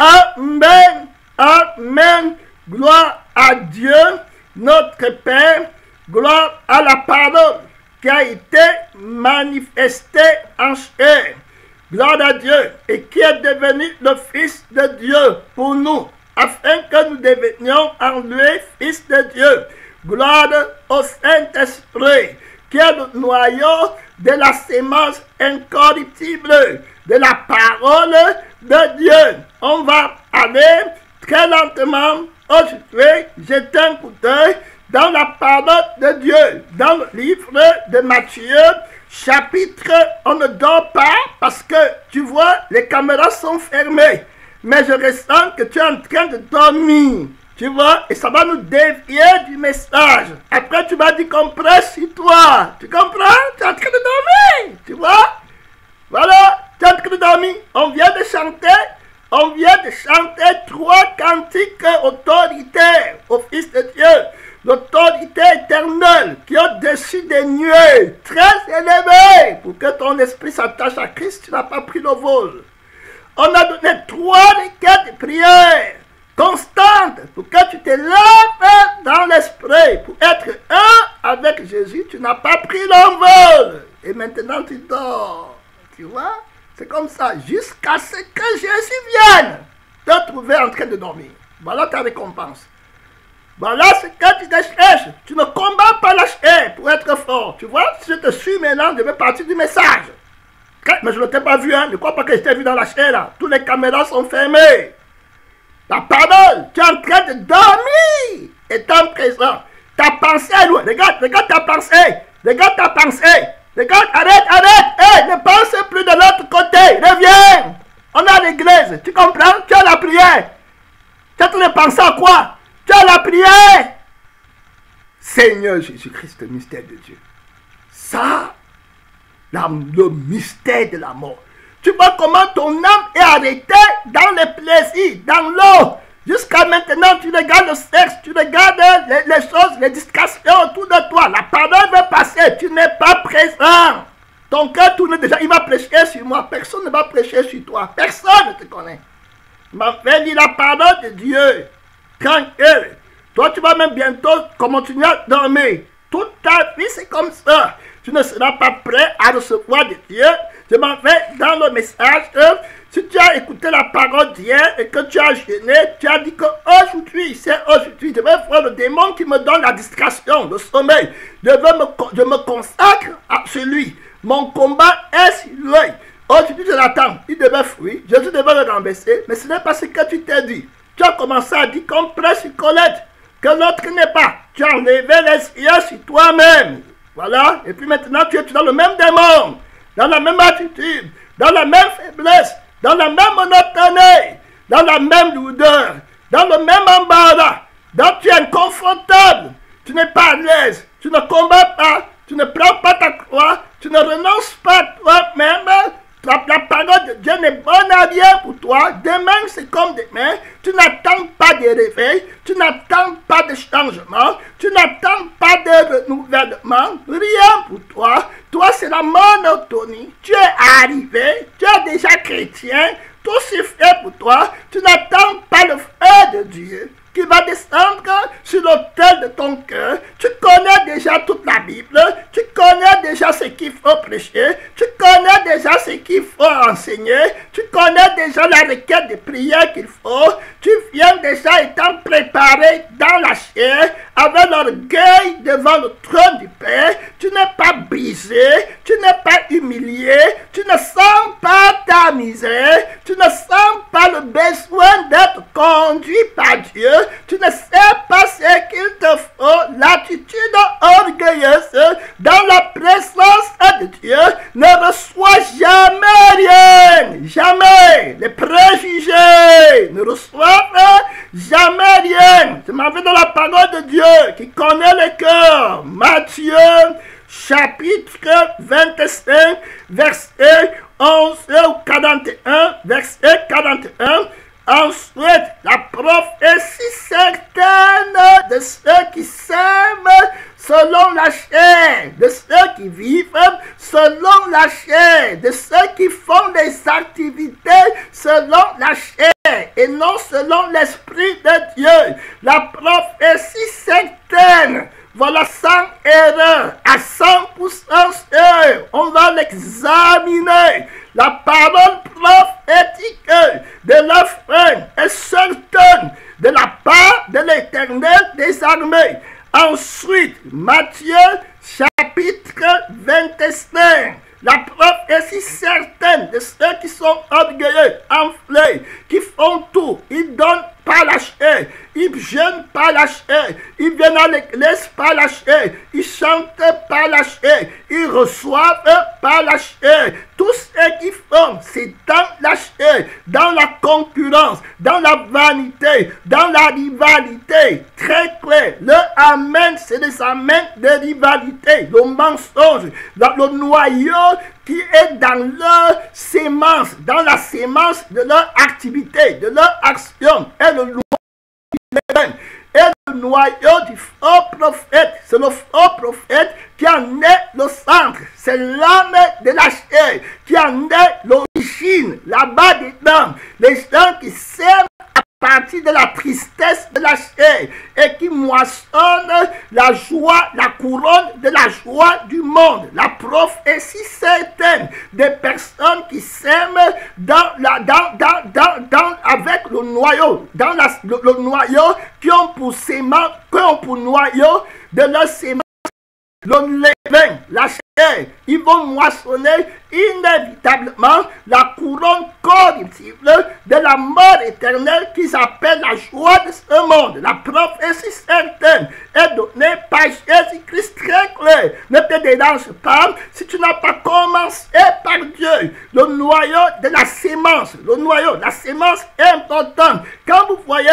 Amen. Amen. Gloire à Dieu, notre Père. Gloire à la parole qui a été manifestée en chair. Gloire à Dieu. Et qui est devenu le Fils de Dieu pour nous, afin que nous devenions en lui Fils de Dieu. Gloire au Saint-Esprit, qui est le noyau de la sémence incorruptible de la parole de Dieu. On va aller très lentement aujourd'hui, jeter un coup d'œil dans la parole de Dieu, dans le livre de Matthieu, chapitre, on ne dort pas parce que, tu vois, les caméras sont fermées. Mais je ressens que tu es en train de dormir, tu vois, et ça va nous dévier du message. Après, tu vas dire qu'on prêche sur toi. Tu comprends? Tu es en train de dormir, tu vois? Voilà, tu es en train de dormir. On vient de chanter 3 cantiques autoritaires au Fils de Dieu. L'autorité éternelle qui est au-dessus des nuées, très élevée, pour que ton esprit s'attache à Christ, tu n'as pas pris le vol. On a donné 3 requêtes de prière constantes pour que tu te lèves dans l'esprit, pour être un avec Jésus. Tu n'as pas pris l'envol. Et maintenant tu dors. Tu vois? C'est comme ça, jusqu'à ce que Jésus vienne te trouver en train de dormir. Voilà ta récompense. Voilà ce que tu te cherches. Tu ne combats pas la chair pour être fort. Tu vois, si je te suis maintenant, je vais partir du message. Mais je ne t'ai pas vu, hein. Ne crois pas que je t'ai vu dans la chair, là. Toutes les caméras sont fermées. Ta parole, tu es en train de dormir. Étant présent. Ta pensée est loin. Regarde ta pensée. Regarde ta pensée. Regarde, arrête. Hey, ne pense plus de l'autre côté. Reviens. On a l'église. Tu comprends? Tu as la prière. Tu as tous les pensées à quoi? Tu as la prière. Seigneur Jésus-Christ, le mystère de Dieu. Ça, le mystère de la mort. Tu vois comment ton âme est arrêtée dans les plaisirs, dans l'eau. Jusqu'à maintenant, tu regardes le sexe, tu regardes les choses, les distractions autour de toi. La parole va passer, tu n'es pas présent. Ton cœur tourne déjà, il va prêcher sur moi. Personne ne va prêcher sur toi. Personne ne te connaît. Il m'a fait dire la parole de Dieu. Tranquille. Toi, tu vas même bientôt continuer à dormir. Toute ta vie, c'est comme ça. Tu ne seras pas prêt à recevoir de Dieu. Je m'en vais dans le message. Si tu as écouté la parole d'hier et que tu as jeûné, tu as dit qu'aujourd'hui, c'est aujourd'hui. Je vais voir le démon qui me donne la distraction, le sommeil. Je me consacre à celui. Mon combat est sur lui. Aujourd'hui, je l'attends. Il devait fuir. Jésus devait le renverser. Mais ce n'est pas ce que tu t'es dit. Tu as commencé à dire qu'on prêche sur Colette, que l'autre n'est pas. Tu as enlevé les yeux sur toi-même. Voilà. Et puis maintenant, tu es dans le même démon, dans la même attitude, dans la même faiblesse, dans la même monotonie, dans la même lourdeur, dans le même embarras. Donc tu es inconfortable. Tu n'es pas à l'aise. Tu ne combats pas. Tu ne prends pas ta croix. Tu ne renonces pas toi-même. La parole de Dieu n'est bonne à rien pour toi. Demain, c'est comme demain. Tu n'attends pas de réveil. Tu n'attends pas de changement. Tu n'attends pas de renouvellement. Rien pour toi. Toi, c'est la monotonie. Tu es arrivé. Tu es déjà chrétien. Tout c'est fait pour toi. Tu n'attends pas le feu de Dieu qui va descendre sur l'autel de ton cœur. Tu connais déjà toute la Bible, tu connais déjà ce qu'il faut prêcher, tu connais déjà ce qu'il faut enseigner, tu connais déjà la requête de prière qu'il faut, tu viens déjà étant préparé dans la chair, avec l'orgueil devant le trône du Père, tu n'es pas brisé, tu n'es pas humilié, tu ne sens pas ta misère, tu ne sens pas le besoin d'être conduit par Dieu, tu ne sais pas ce qu'il te faut. L'attitude orgueilleuse dans la présence de Dieu ne reçoit jamais rien. Jamais. Les préjugés ne reçoivent jamais rien. Je m'en vais dans la parole de Dieu qui connaît le cœur. Matthieu chapitre 25 verset 11 ou 41. Verset 41. Ensuite, la prophétie certaine de ceux qui s'aiment selon la chair, de ceux qui vivent selon selon la chair, de ceux qui font des activités selon la chair et non selon l'Esprit de Dieu. La prophétie certaine, voilà, sans erreur, à 100% sûr, on va l'examiner. La parole prophétique de l'offrande est certaine de la part de l'Éternel des armées. Ensuite, Matthieu chapitre 25. La prophétie certaine de ceux qui sont orgueilleux, enflés, qui font tout. Ils donnent pas la chair, ils jeûnent pas la chair, ils viennent à l'église pas la chair, ils chantent pas la chair, ils reçoivent pas la chair. Tout ce qu'ils font, c'est dans la chair, dans la concurrence, dans la vanité, dans la rivalité. Très clair, le amen, c'est des amens de rivalité, le mensonge, le noyau qui est dans leur sémence, dans la sémence de leur activité, de leur action. Et le noyau, et le noyau du faux prophète, c'est le faux prophète qui en est le centre. C'est l'âme de la chair qui en est l'origine, là-bas dedans. Les gens qui s'aiment à partir de la tristesse de la chair et qui moissonnent la joie, la couronne de la joie du monde. La prophétie certaine des personnes qui s'aiment avec le noyau, dans le noyau qui ont pour sément, qui ont pour noyau de leur sément le levain, la chair. Ils vont moissonner inévitablement la couronne corruptible de la mort éternelle qu'ils appellent la joie de ce monde. La prophétie certaine est donnée par Jésus-Christ très clair. Ne te dérange pas si tu n'as pas commencé par Dieu. Le noyau de la sémence, le noyau, la sémence est importante. Quand vous voyez,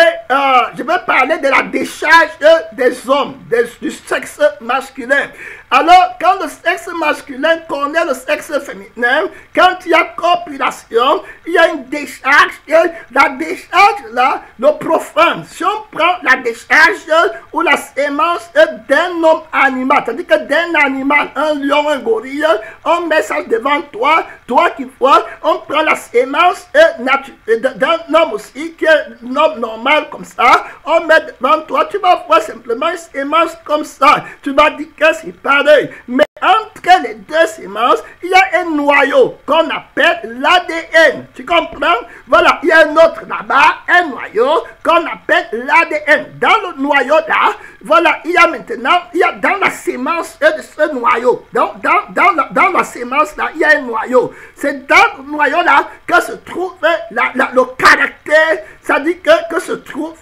je vais parler de la décharge des hommes, du sexe masculin. Alors, quand le sexe masculin connaît le sexe féminin, quand il y a copulation, il y a une décharge. Et la décharge, là, le profane, si on prend la décharge ou la sémence d'un homme animal, c'est-à-dire que d'un animal, un lion, un gorille, on met ça devant toi, toi qui vois, on prend la sémence d'un homme aussi, qui est un homme normal comme ça, on met devant toi, tu vas voir simplement une sémence comme ça. Tu vas dire que c'est pareil. Mais entre les deux sémences, il y a un noyau qu'on appelle l'ADN. Tu comprends? Voilà, il y a un autre là-bas, un noyau qu'on appelle l'ADN. Dans le noyau là, voilà, il y a maintenant, il y a dans la sémence de ce noyau. Dans la sémence là, il y a un noyau. C'est dans le noyau là que se trouve le caractère, c'est-à-dire que se trouve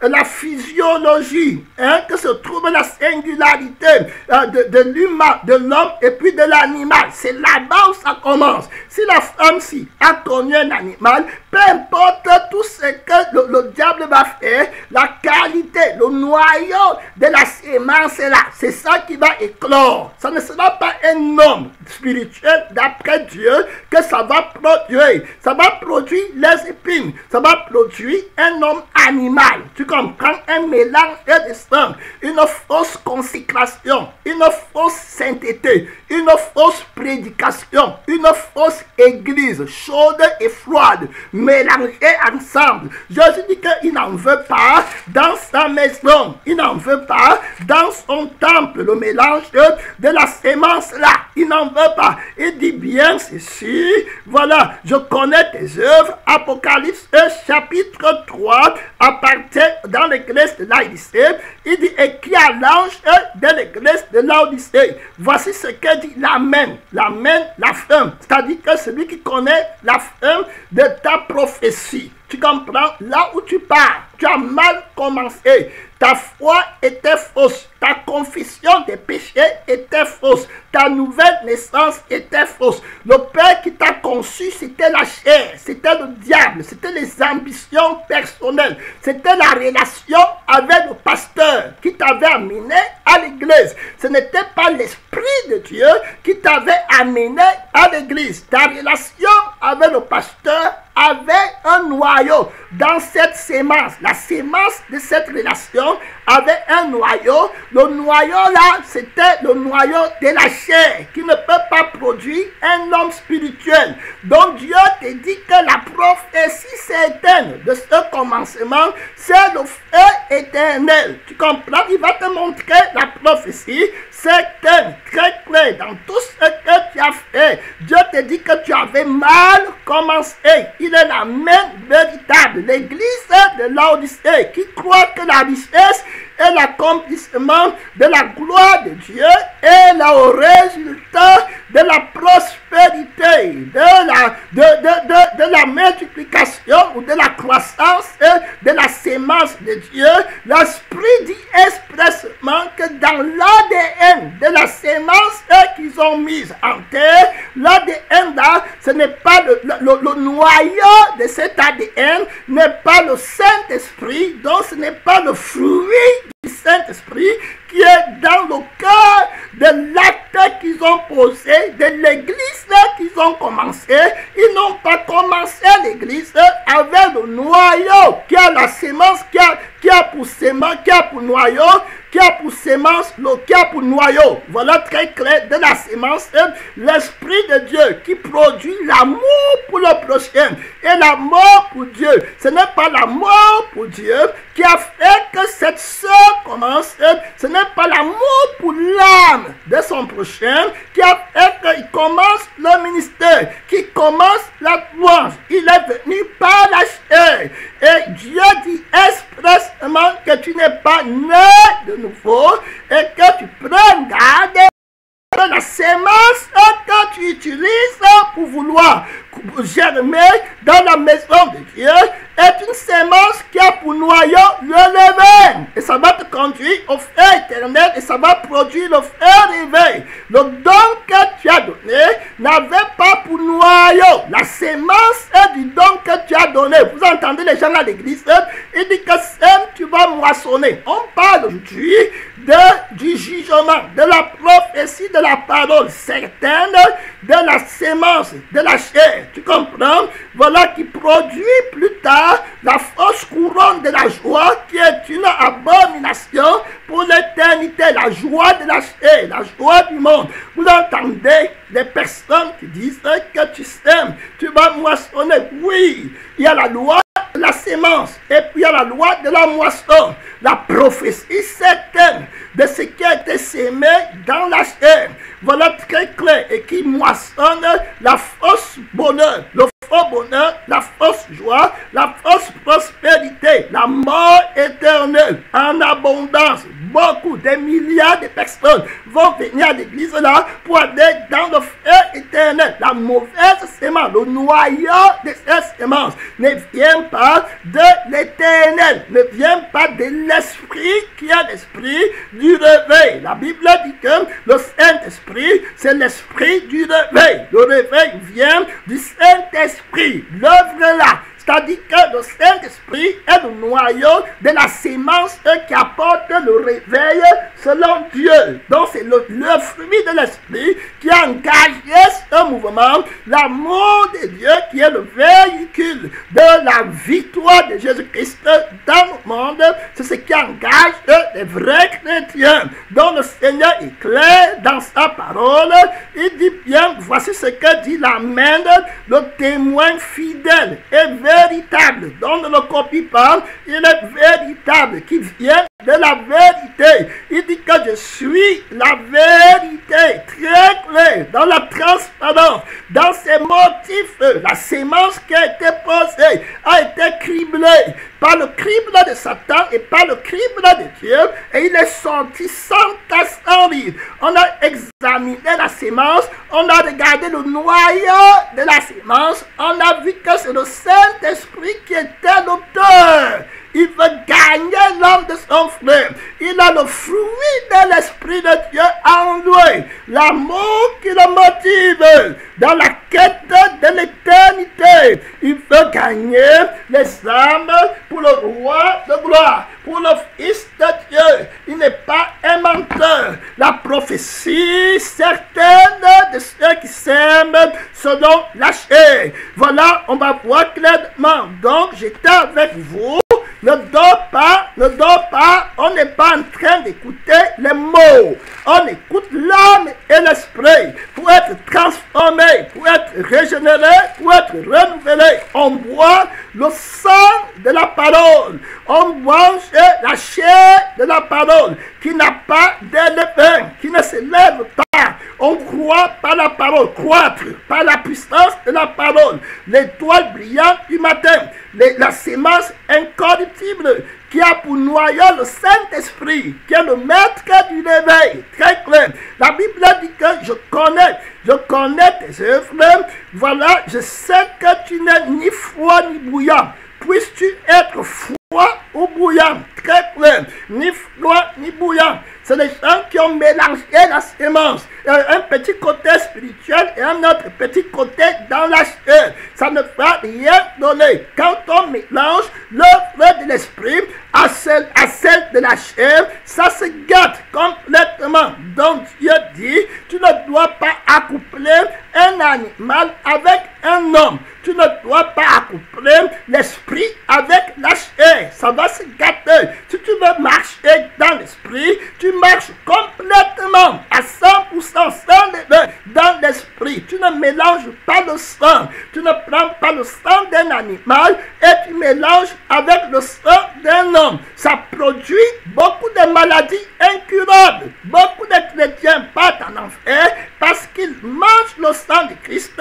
la physiologie, hein, que se trouve la singularité de l'humain, de l'homme et puis de l'animal. C'est là-bas où ça commence. Si la femme-ci a connu un animal, peu importe tout ce que le diable va faire, la qualité, le noyau de la sémence est là. C'est ça qui va éclore. Ça ne sera pas un homme spirituel d'après Dieu que ça va produire. Ça va produire les épines. Ça va produire un homme animal. Tu comprends? Un mélange de sang, une fausse consécration, une fausse sainteté, une fausse prédication, une fausse église chaude et froide, mélangées ensemble. Jésus dit qu'il n'en veut pas dans sa maison, il n'en veut pas dans son temple, le mélange de la sémence là, il n'en veut pas. Il dit bien ceci, voilà, je connais tes œuvres, Apocalypse chapitre 3, à partir dans l'église de Laodicée, il dit, et qui a l'ange de l'église de Laodicée. Voici ce que dit l'amen, la femme, c'est-à-dire que celui qui connaît la femme de ta prophétie. Tu comprends? Là où tu pars, tu as mal commencé. Ta foi était fausse. Ta confession des péchés était fausse. Ta nouvelle naissance était fausse. Le père qui t'a conçu, c'était la chair. C'était le diable. C'était les ambitions personnelles. C'était la relation avec le pasteur qui t'avait amené à l'église. Ce n'était pas l'Esprit de Dieu qui t'avait amené à l'église. Ta relation avec le pasteur, avait un noyau dans cette sémence. La sémence de cette relation avait un noyau. Le noyau là, c'était le noyau de la chair qui ne peut pas produire un homme spirituel. Donc Dieu te dit que la prophétie certaine de ce commencement, c'est le feu éternel. Tu comprends? Il va te montrer la prophétie certaine, très claire dans tout ce que tu as fait. Dieu te dit que tu avais mal commencé. Il est la main véritable, l'église de Laodicée, qui croit que la richesse est l'accomplissement de la gloire de Dieu et là au résultat de la prospérité, de la multiplication ou de la croissance de la sémence de Dieu. L'Esprit dit expressément que dans l'ADN de la sémence qu'ils ont mise en terre, l'ADN là, ce n'est pas le noyau de cet ADN, n'est pas le Saint-Esprit, donc ce n'est pas le fruit du Saint-Esprit qui est dans le cœur de l'acte qu'ils ont posé, de l'église qu'ils ont commencé. Ils n'ont pas commencé l'église avec le noyau qui a la sémence, qui a pour sémence, qui a pour noyau, qui a pour sémence, qui a pour noyau. Voilà très clair de la sémence, l'Esprit de Dieu qui produit l'amour pour le prochain et l'amour pour Dieu. Ce n'est pas l'amour pour Dieu qui a fait que cette sœur commence, ce n'est pas l'amour pour l'âme de son prochain qui a fait qu'il commence le ministère, qui commence la louange. Il est venu par la chair. Et Dieu dit expressément que tu n'es pas né de nouveau et que tu prennes garde de la sémence que tu utilises pour vouloir germer dans la maison de Dieu est une sémence qui a pour noyau le levain. Et ça va te conduire au feu éternel et ça va produire le feu réveil. Le don que tu as donné n'avait pas pour noyau la sémence du don que tu as donné. Vous entendez les gens à l'église, ils disent que tu vas moissonner. On parle aujourd'hui du jugement, de la prophétie, de la parole certaine, de la sémence, de la chair. Tu comprends? Voilà qui produit plus tard la fausse couronne de la joie qui est une abomination pour l'éternité. La joie de la chair, la joie du monde. Vous entendez les personnes qui disent que tu sèmes, tu vas moissonner. Oui, il y a la loi de la sémence et puis il y a la loi de la moisson. La prophétie certaine de ce qui a été sémé dans la chair. Voilà très clair et qui moissonne la fausse bonheur, le faux bonheur, la fausse joie, la fausse prospérité, la mort éternelle en abondance. Beaucoup, des milliards de personnes vont venir à l'église là pour aller dans le feu éternel. La mauvaise sémence, le noyau de cette sémence ne vient pas de l'éternel, ne vient pas de l'esprit qui est l'esprit du réveil. La Bible dit que le Saint-Esprit, c'est l'esprit du réveil. Le réveil vient du Saint-Esprit. L'œuvre là, c'est-à-dire que le Saint-Esprit est le noyau de la sémence qui apporte le réveil selon Dieu. Donc c'est le fruit de l'Esprit qui a engagé ce mouvement, l'amour de Dieu qui est le véhicule de la victoire de Jésus-Christ dans le monde. C'est ce qui engage les vrais chrétiens, dont le Seigneur est clair dans sa parole. Il dit bien, voici ce que dit l'Amen, le témoin fidèle et véritable, dont ne le copie pas, il est véritable, qui vient de la vérité. Il dit que je suis la vérité, très clair, dans la transparence, dans ses motifs. La sémence qui a été posée a été criblée par le crible de Satan et par le crible de Dieu, et il est sorti sans tache, sans ride. On a examiné la sémence, on a regardé le noyau de la sémence, on a vu que c'est le Saint-Esprit qui était l'auteur. Il veut gagner l'âme de son frère. Il a le fruit de l'Esprit de Dieu en lui. L'amour qui le motive. dans la quête de l'éternité. Il veut gagner les âmes pour le roi de gloire, pour le Fils de Dieu. Il n'est pas un menteur. La prophétie certaine de ceux qui s'aiment selon la chair. Voilà, on va voir clairement. Donc, j'étais avec vous. Ne dors pas, on n'est pas en train d'écouter les mots. On écoute l'âme et l'esprit pour être transformé, pour être régénéré, pour être renouvelé. On boit le sang de la parole. On mange la chair de la parole qui n'a pas d'élevé, qui ne s'élève pas. On croit par la parole, croître par la puissance de la parole. L'étoile brillante du matin, la sémence incorruptible qui a pour noyau le Saint-Esprit, qui est le maître du réveil. Très clair. La Bible dit que je connais tes œuvres. Voilà, je sais que tu n'es ni froid ni bouillant. Puisses-tu être froid ou bouillant? Très clair. Ni froid ni bouillant. C'est les gens qui ont mélangé la sémence. Un petit côté spirituel et un autre petit côté dans la chair. Ça ne va rien donner. Quand on mélange l'œuvre de l'esprit à celle de la chair, ça se gâte complètement. Donc Dieu dit, tu ne dois pas accoupler un animal avec un homme. Tu ne dois pas accoupler l'esprit avec la chair. Ça va se gâter. Si tu veux marcher dans l'esprit, tu marches complètement à 100% dans l'esprit. Tu ne mélanges pas le sang. Tu ne prends pas le sang d'un animal et tu mélanges avec le sang d'un homme. Ça produit beaucoup de maladies incurables. Beaucoup de chrétiens partent en enfer parce qu'ils mangent le sang de Christ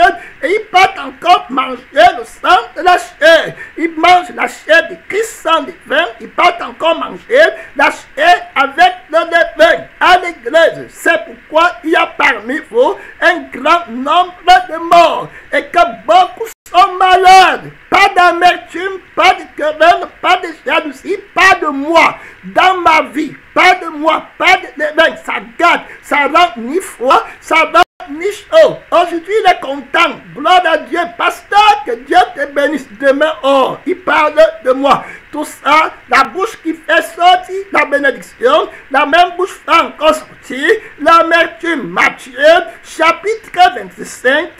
et ils partent encore manger le sang de la chair. Ils mangent la chair de Christ sans levain. Ils partent encore manger la chair avec le levain à l'église. C'est pourquoi il y a parmi vous un grand nombre de morts et que beaucoup sont malades. Pas d'amertume, pas de querelle, pas de jalousie, pas de moi dans ma vie. Pas de moi, pas de levain. Ça gâte, ça rend ni froid, ça rend ni chaud. Aujourd'hui, il est content. Gloire à Dieu. Pasteur, que Dieu te bénisse. Demain, oh, il parle de moi. Tout ça, la bouche qui fait sortir la bénédiction, la même bouche fait encore sortir l'amertume. Matthieu, chapitre 25,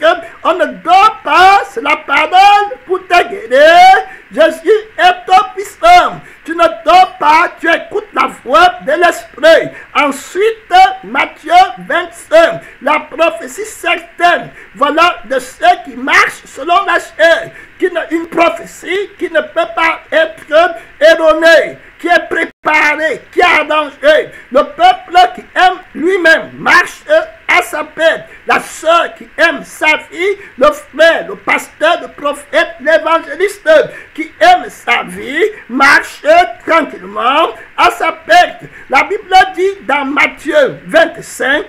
on ne dort pas, c'est la parole pour te guérir. Jésus est ton puissant. Tu ne dors pas, tu écoutes la voix de l'esprit. Ensuite, Matthieu 25, la prophétie certaine. Voilà de ceux qui marchent selon la chair. Une prophétie qui ne peut pas être erronée, qui est préparée, qui est arrangée. Le peuple qui aime lui-même marche à sa paix. La sœur qui aime sa vie, le frère, le pasteur, le prophète, l'évangéliste qui aime sa vie, marche tranquillement à sa perte. La Bible dit dans Matthieu 25,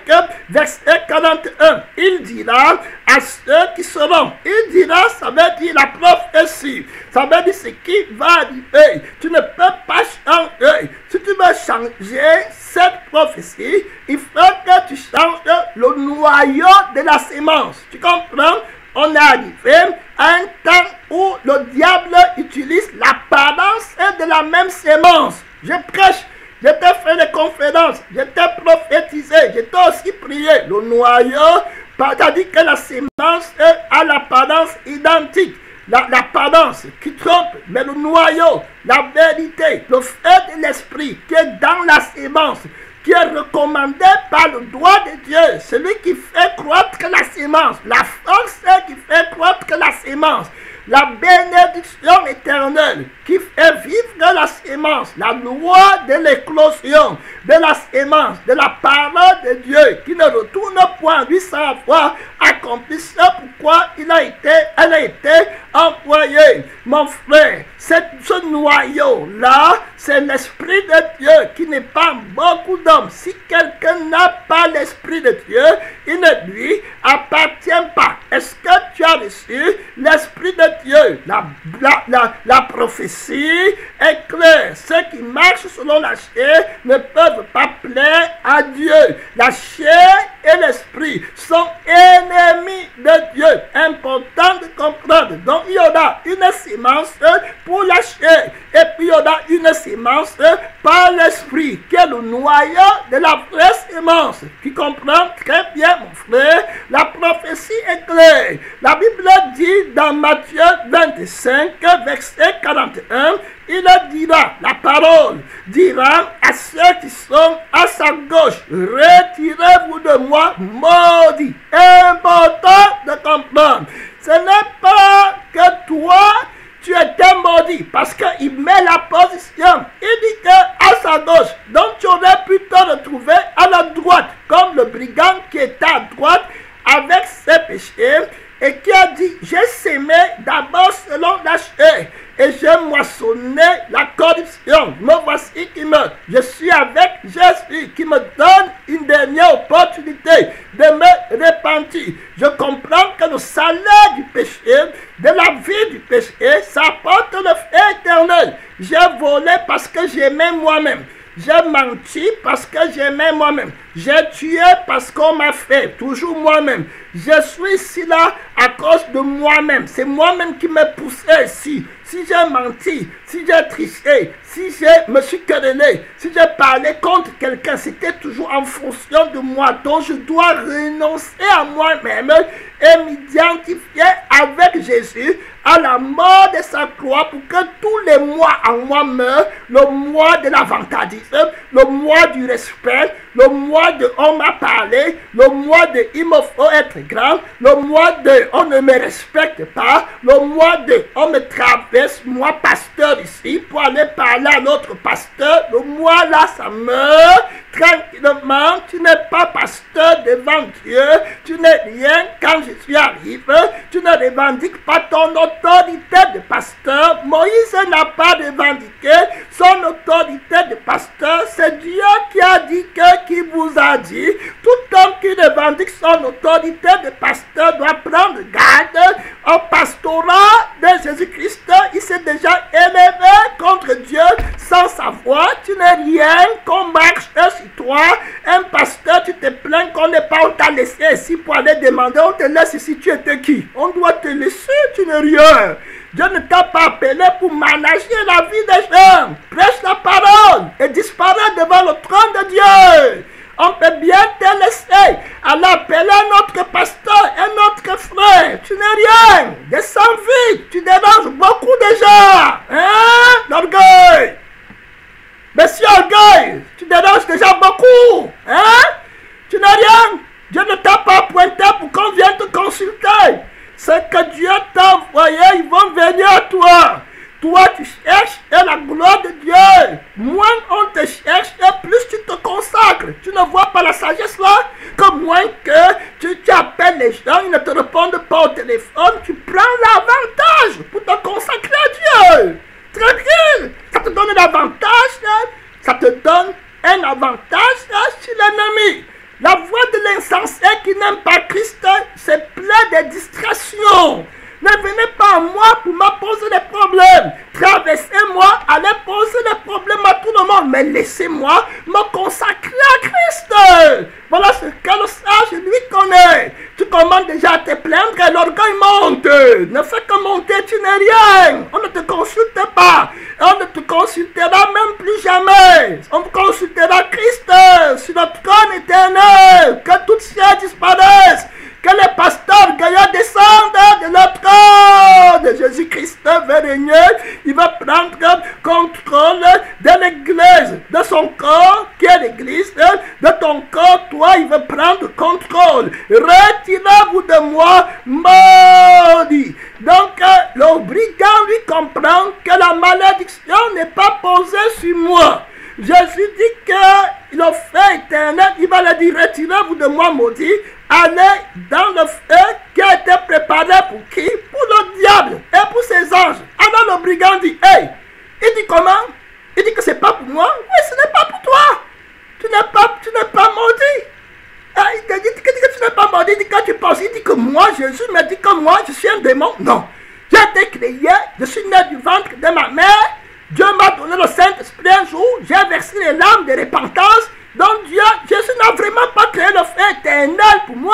verset 41, il dira à ceux qui seront, il dira, ça veut dire la prophétie, ça veut dire ce qui va arriver. Tu ne peux pas changer. Si tu veux changer cette prophétie, il faut que tu changes le noyau de la sémence. Tu comprends? On est arrivé à un temps où le diable utilise l'apparence de la même sémence. Je prêche, je t'ai fait des conférences, je t'ai prophétisé, je t'ai aussi prié. Le noyau, c'est-à-dire que la sémence a l'apparence identique. L'apparence qui trompe, mais le noyau, la vérité, le fait de l'esprit qui est dans la sémence, qui est recommandé par le doigt de Dieu, celui qui fait croître la sémence, la force qui fait croître la sémence, la bénédiction éternelle qui fait vivre la sémence, la loi de l'éclosion de la sémence, de la parole de Dieu, qui ne retourne point lui sans avoir accompli ce pourquoi elle a été envoyée. Mon frère, ce noyau-là, c'est l'Esprit de Dieu qui n'est pas beaucoup d'hommes. Si quelqu'un n'a pas l'Esprit de Dieu, il ne lui appartient pas. Est-ce que que tu as reçu l'Esprit de Dieu. La prophétie est claire. Ceux qui marchent selon la chair ne peuvent pas plaire à Dieu. La chair et l'esprit sont ennemis de Dieu. Important de comprendre. Donc il y aura une sémence pour la chair et puis il y aura une sémence par l'esprit qui est le noyau de la vraie sémence. Tu comprends très bien mon frère. La prophétie est claire. La Bible dit dans Matthieu 25 verset 41, il dira, la parole dira à ceux qui sont à sa gauche, retirez-vous de moi, maudits. Important de comprendre. Ce n'est pas que toi, tu étais maudit, parce qu'il met la position. Il dit qu'à sa gauche, donc tu aurais pu te retrouver à la droite, comme le brigand qui était à droite avec ses péchés, et qui a dit, j'ai sémé d'abord selon la chair, et j'ai moissonné la corruption. Me voici qui meurt. Je suis avec Jésus qui me donne une dernière opportunité de me repentir. Je comprends que le salaire du péché, de la vie du péché, ça apporte le feu éternel. J'ai volé parce que j'aimais moi-même. J'ai menti parce que j'aimais moi-même. J'ai tué parce qu'on m'a fait, toujours moi-même. Je suis ici là à cause de moi-même. C'est moi-même qui m'ai poussé ici. Si j'ai menti, si j'ai triché, si je me suis querellé, si j'ai parlé contre quelqu'un, c'était toujours en fonction de moi. Donc je dois renoncer à moi-même et m'identifier avec Jésus à la mort de sa croix pour que tous les mois en moi meurent. Le mois de l'avantadisme, le mois du respect, le mois de on m'a parlé, le mois de il me faut être grand, le mois de on ne me respecte pas, le mois de on me traverse, moi pasteur ici, pour aller parler à l'autre pasteur, le mois là ça meurt tranquillement. Tu n'es pas pasteur devant Dieu, tu n'es rien quand Jésus arrive, tu ne revendiques pas ton autorité de pasteur. Moïse n'a pas revendiqué son autorité de pasteur, c'est Dieu qui a dit qui vous a dit, tout homme qui revendique son autorité de pasteur doit prendre garde au pastorat de Jésus-Christ. Il s'est déjà élevé contre Dieu sans savoir. Tu n'es rien qu'on marche sur toi. Un pasteur, tu te plains qu'on n'est pas, on t'a laissé ici pour aller demander, on te laisse ici, tu étais qui? On doit te laisser, tu n'es rien. Dieu ne t'a pas appelé pour manager la vie des gens. Prêche la parole et disparaît devant le trône de Dieu. On peut bien te laisser aller appeler notre pasteur et notre frère. Tu n'es rien. Descends vite. Tu déranges beaucoup de gens. Hein? L'orgueil. Monsieur Orgueil, tu déranges déjà beaucoup. Hein? Tu n'es rien. Dieu ne t'a pas pointé pour qu'on vienne te consulter. C'est que Dieu t'a envoyé, ils vont venir à toi. Toi, tu cherches la gloire de Dieu. Moins on te cherche, et plus tu te consacres. Tu ne vois pas la sagesse là? Que moins que tu appelles les gens, ils ne te répondent pas au téléphone, tu prends l'avantage pour te consacrer à Dieu. Très bien. Ça te donne un avantage, ça te donne un avantage sur l'ennemi. La voix de l'insensé qui n'aime pas Christ, c'est plein de distractions. Ne venez pas à moi pour me poser des problèmes. Traversez-moi, allez poser des problèmes à tout le monde. Mais laissez-moi me consacrer à Christ. Voilà ce que le sage lui connaît. Tu commences déjà à te plaindre et l'orgueil monte. Ne fais que monter, tu n'es rien. On ne te consulte pas. On ne te consultera même plus jamais. On consultera Christ sur notre trône éternel. Que toutes choses disparaissent. Que les pasteurs gagnants descendent de leur trône. Jésus-Christ veut régner. Il va prendre contrôle de l'église, de son corps qui est l'église, de ton corps, toi, il veut prendre contrôle. Retirez-vous de moi, maudit. Donc, le brigand lui comprend que la malédiction n'est pas posée sur moi. Jésus dit que le feu éternel, il va le dire, retirez-vous de moi, maudit. Allez dans le feu qui a été préparé pour qui? Pour le diable et pour ses anges. Alors le brigand dit, hey, il dit comment? Il dit que c'est pas pour moi. Oui, ce n'est pas pour toi. Tu n'es pas maudit. Il te dit que tu n'es pas maudit. Il dit que tu penses, il dit que moi, je Jésus me dit que moi, je suis un démon. Non. J'ai été créé, je suis né du ventre de ma mère. Dieu m'a donné le Saint-Esprit un jour. J'ai versé les larmes de repentance. Donc Dieu, Jésus n'a vraiment pas créé le feu éternel pour moi.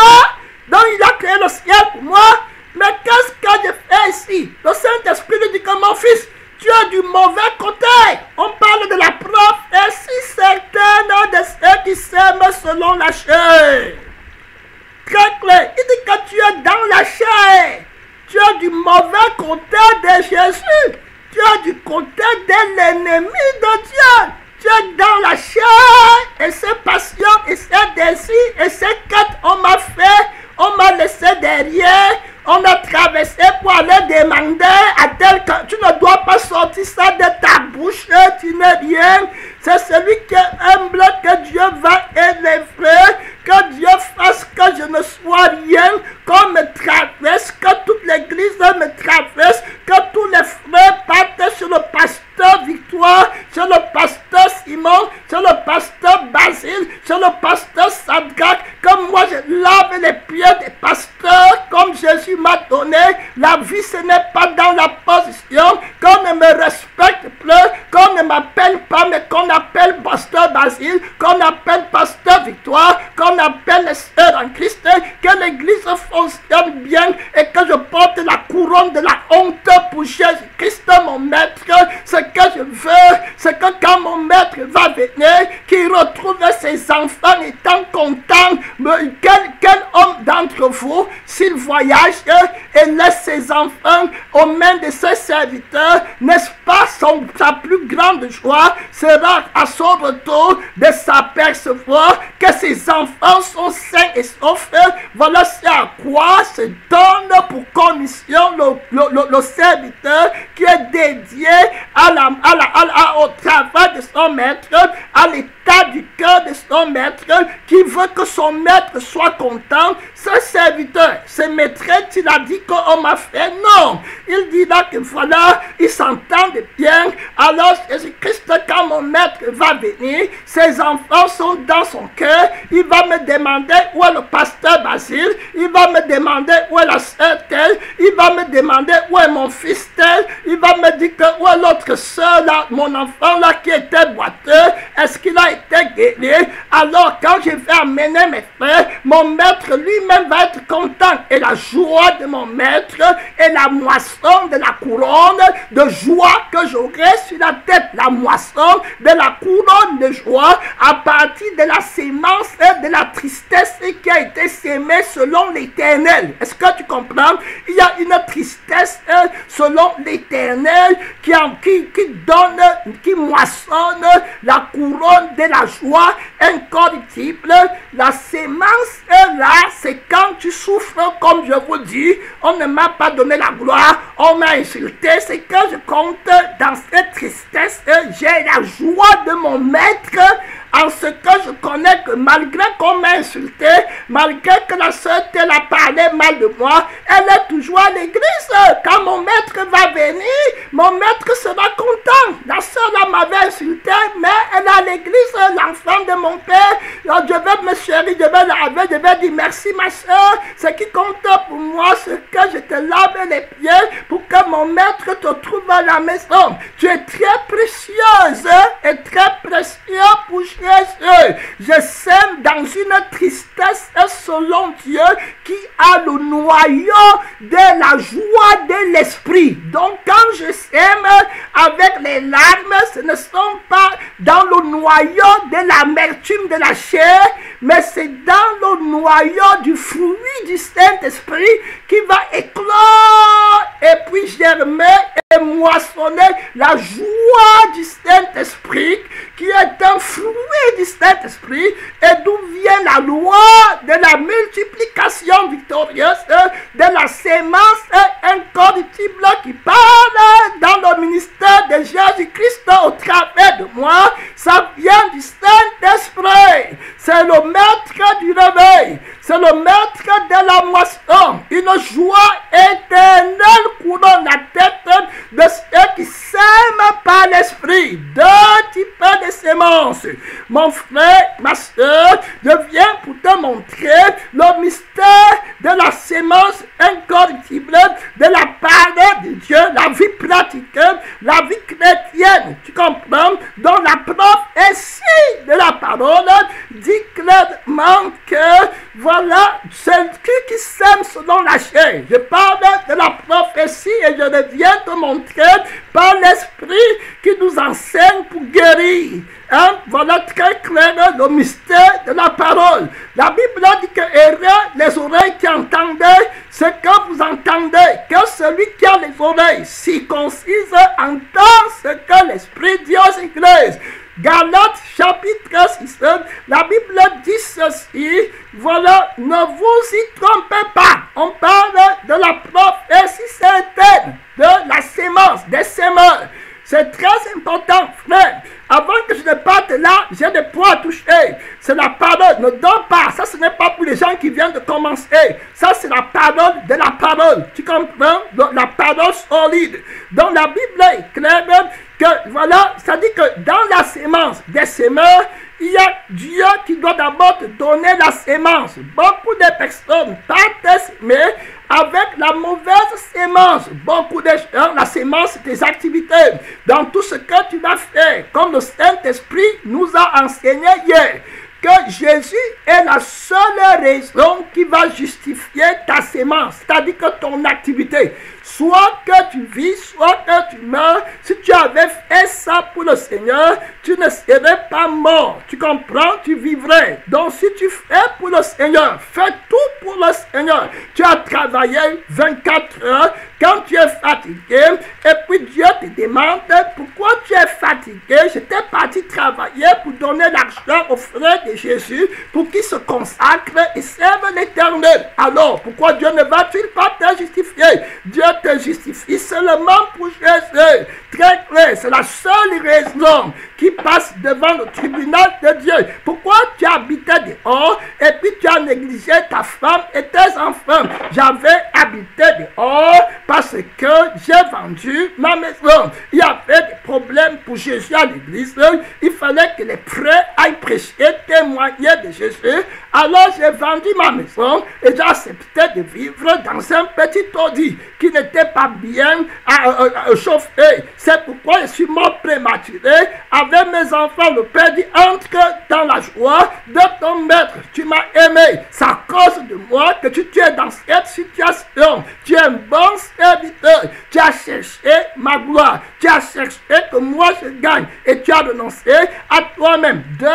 Donc il a créé le ciel pour moi. Mais qu'est-ce que je fais ici? Le Saint-Esprit lui dit que mon fils, tu as du mauvais côté. On parle de la preuve. Et si certains de ceux qui s'aiment selon la chair. Très clair. Il dit que tu es dans la chair. Tu as du mauvais côté de Jésus. Tu as du côté de l'ennemi de Dieu. Tu es dans la chair. Et ses passions, et ses désirs, et ses quêtes, on m'a fait. On m'a laissé derrière. On a traversé pour aller demander à tel que tu ne dois pas sortir ça de ta bouche. Tu n'es rien. C'est celui qui est humble que Dieu va élever. Que Dieu fasse que je ne sois rien. Qu'on me traverse. Que toute l'église me traverse. Que tous les frères partent sur le pasteur Victoire. Sur le pasteur Simon. Sur le pasteur Basile. Sur le pasteur Sadrach. Comme moi je lave les pieds des pasteurs. Comme Jésus m'a donné. La vie ce n'est pas dans la position. Qu'on ne me respecte plus. Qu'on ne m'appelle pas mais qu'on appelle pasteur Basile. Qu'on appelle pasteur Victoire. Qu'on appelle les sœurs en Christ. Que l'église fonctionne bien. Et que je porte la couronne de la honte pour Jésus-Christ mon maître. Ce que je veux. C'est que quand mon maître va venir. Qu'il retrouve ses enfants étant contents. Quel homme d'entre vous, s'il voyage et laisse ses enfants aux mains de ses serviteurs, n'est-ce pas sa plus grande joie sera à son retour de s'apercevoir que ses enfants sont sains et saufs. Voilà c'est à quoi se donne pour commission le serviteur qui est dédié au travail de son maître, à l'état du cœur de son maître, qui veut que son maître soit content. Ce serviteur, ce maîtresse, il a dit qu'on m'a fait non. Il dit là que voilà, ils s'entendent bien. Alors Jésus-Christ, quand mon maître va venir, ses enfants sont dans son cœur. Il va me demander où est le pasteur Basile. Il va me demander où est la sœur telle. Il va me demander où est mon fils tel. Il va me dire que où est l'autre sœur là, mon enfant là qui était boiteux. Est-ce qu'il a été guéri? Alors quand je vais amener mes frères, mon maître lui-même va être content. Et la joie de mon maître et la moisson de la couronne de joie que j'aurai sur la tête. La moisson de la couronne de joie à partir de la sémence de la tristesse qui a été sémée selon l'Éternel. Est-ce que tu comprends? Il y a une tristesse selon l'Éternel qui donne, qui moissonne la couronne de la joie incorruptible. La sémence là, c'est quand tu souffres, comme je vous dis, on ne m'a pas donné la gloire, on m'a insulté. C'est que je compte dans cette tristesse, j'ai la joie de mon maître. En ce que je connais que malgré qu'on m'a insulté, malgré que la sœur telle a parlé mal de moi, elle est toujours à l'église. Quand mon maître va venir, mon maître sera content. La sœur là m'avait insulté, mais elle est à l'église, l'enfant de mon père. Alors, je vais me chérir, je vais laver, je vais dire merci ma sœur. Ce qui compte pour moi, c'est que je te lave les pieds pour que mon maître te trouve à la maison. Tu es très précieuse et très précieux pour Jésus. Je sème dans une tristesse selon Dieu qui a le noyau de la joie de l'esprit. Donc quand je sème avec les larmes, ce ne sont pas dans le noyau de l'amertume de la chair, mais c'est dans le noyau du fruit du Saint-Esprit qui va éclore et puis germer et moissonner la joie du Saint-Esprit qui est un fruit du Saint-Esprit et d'où vient la loi de la multiplication victorieuse de la sémence incorruptible qui parle dans le ministère de Jésus-Christ au travers de moi. Ça vient du Saint-Esprit. C'est le maître du réveil. C'est le maître de la moisson. Une joie éternelle courant la tête de ceux qui s'aiment par l'esprit. Deux types de sémences. Mon frère, ma soeur, je viens pour te montrer le mystère de la sémence incorruptible de la parole de Dieu, la vie pratique, la vie chrétienne, tu comprends, dont la prophétie de la parole dit clairement que voilà, celui qui s'aime selon la chair. Je parle de la prophétie et je viens te montrer par l'esprit qui nous enseigne pour guérir. Hein? Voilà très clair le mystère de la parole. La Bible dit que les oreilles qui entendent ce que vous entendez, que celui qui a les oreilles circoncises entend ce que l'Esprit dit aux églises. Galates chapitre 6, la Bible dit ceci, voilà, ne vous y trompez pas. On parle de la prophétie certaine, de la sémence, des semeurs. C'est très important, frère. Avant que je ne parte là, j'ai des points à toucher. C'est la parole. Ne dors pas. Ça, ce n'est pas pour les gens qui viennent de commencer. Ça, c'est la parole de la parole. Tu comprends? Donc, la parole solide. Donc, la Bible est claire que, voilà, ça dit que dans la sémence des semeurs, il y a Dieu qui doit d'abord te donner la sémence. Beaucoup de personnes partent s'aimer avec la mauvaise sémence. Beaucoup de gens, la sémence des activités. Dans tout ce que tu vas faire, comme le Saint-Esprit nous a enseigné hier, que Jésus est la seule raison qui va justifier ta sémence, c'est-à-dire que ton activité. Soit que tu vis, soit que tu meurs. Si tu avais fait ça pour le Seigneur, tu ne serais pas mort. Tu comprends? Tu vivrais. Donc si tu fais pour le Seigneur, fais tout pour le Seigneur. Tu as travaillé 24 heures quand tu es fatigué. Et puis Dieu te demande pourquoi tu es fatigué. J'étais parti travailler pour donner l'argent aux frères de Jésus pour qu'ils se consacrent et servent l'Éternel. Alors pourquoi Dieu ne va-t-il pas te justifier? Dieu te justifie seulement pour Jésus. Très clair, c'est la seule raison qui passe devant le tribunal de Dieu. Pourquoi tu habitais dehors et puis tu as négligé ta femme et tes enfants? J'avais habité dehors parce que j'ai vendu ma maison. Il y avait des problèmes pour Jésus à l'église. Il fallait que les prêtres aillent prêcher, témoigner de Jésus. Alors j'ai vendu ma maison et j'ai accepté de vivre dans un petit taudis qui n'était pas bien chauffé. C'est pourquoi je suis mort prématuré. Avec mes enfants, le Père dit, entre dans la joie de ton maître. Tu m'as aimé. C'est à cause de moi que tu es dans cette situation. Tu es un bon serviteur. Tu as cherché ma gloire. Tu as cherché que moi je gagne. Et tu as renoncé à toi-même. 2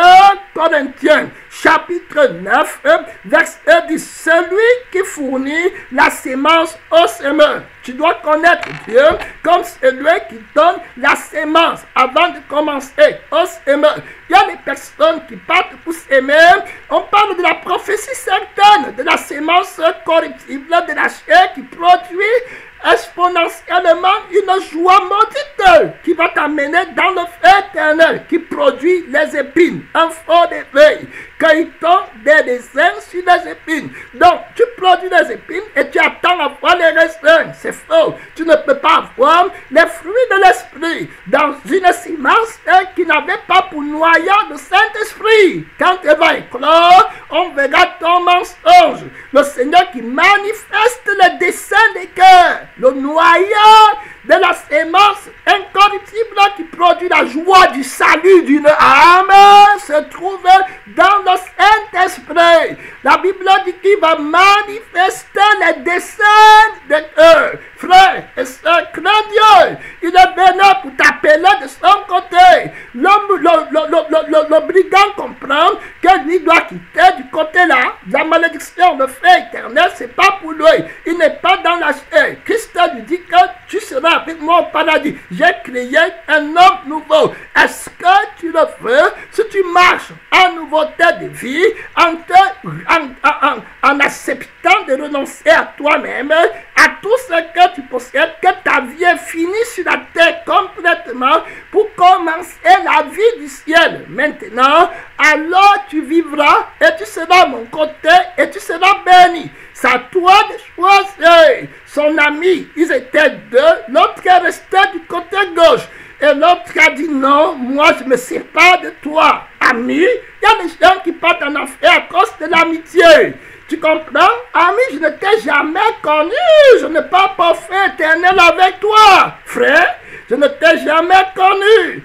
Corinthiens chapitre 9, verset 10. Celui qui fournit la sémence au semeur. Tu dois connaître Dieu comme celui qui donne la sémence avant de commencer au semeur. Il y a des personnes qui partent pour s'aimer. On parle de la prophétie certaine, de la sémence corruptible, de la chair qui produit exponentiellement une joie maudite qui va t'amener dans le feu éternel qui produit les épines, un fort éveil, cueille-t-on des raisins sur les épines. Donc tu produis des épines et tu attends à voir les raisins. C'est faux. Tu ne peux pas avoir les fruits de l'esprit dans une sémence qui n'avait pas pour noyau le Saint-Esprit. Quand elle va éclore, on verra ton mensonge. Le Seigneur qui manifeste le dessein des cœurs. Le noyau de la sémence incorruptible qui produit la joie du salut d'une âme se trouve dans le Saint-Esprit. La Bible dit qu'il va manifester les desseins de cœur. Frère et soeur, crains Dieu. Il est venu pour t'appeler de son côté. Le brigand comprend que lui doit quitter du côté là. La malédiction, le feu éternel, c'est pas pour lui. Il n'est pas dans la chair. Christ lui dit que tu seras avec moi au paradis. J'ai créé un homme nouveau. Est-ce que tu le veux? Si tu marches en nouveauté de vie, en acceptant de renoncer à toi-même, à tout ce que tu possèdes, que ta vie est finie sur la terre complètement pour commencer la vie du ciel. Maintenant, alors tu vivras et tu seras à mon côté et tu seras béni. C'est à toi de choisir. Son ami, ils étaient deux, l'autre est resté du côté gauche. Et l'autre a dit non, moi je me sépare de toi. Ami, il y a des gens qui partent en enfer à cause de l'amitié. Tu comprends? Ami, je ne t'ai jamais connu. Je n'ai pas parfait éternel avec toi. Frère, je ne t'ai jamais connu.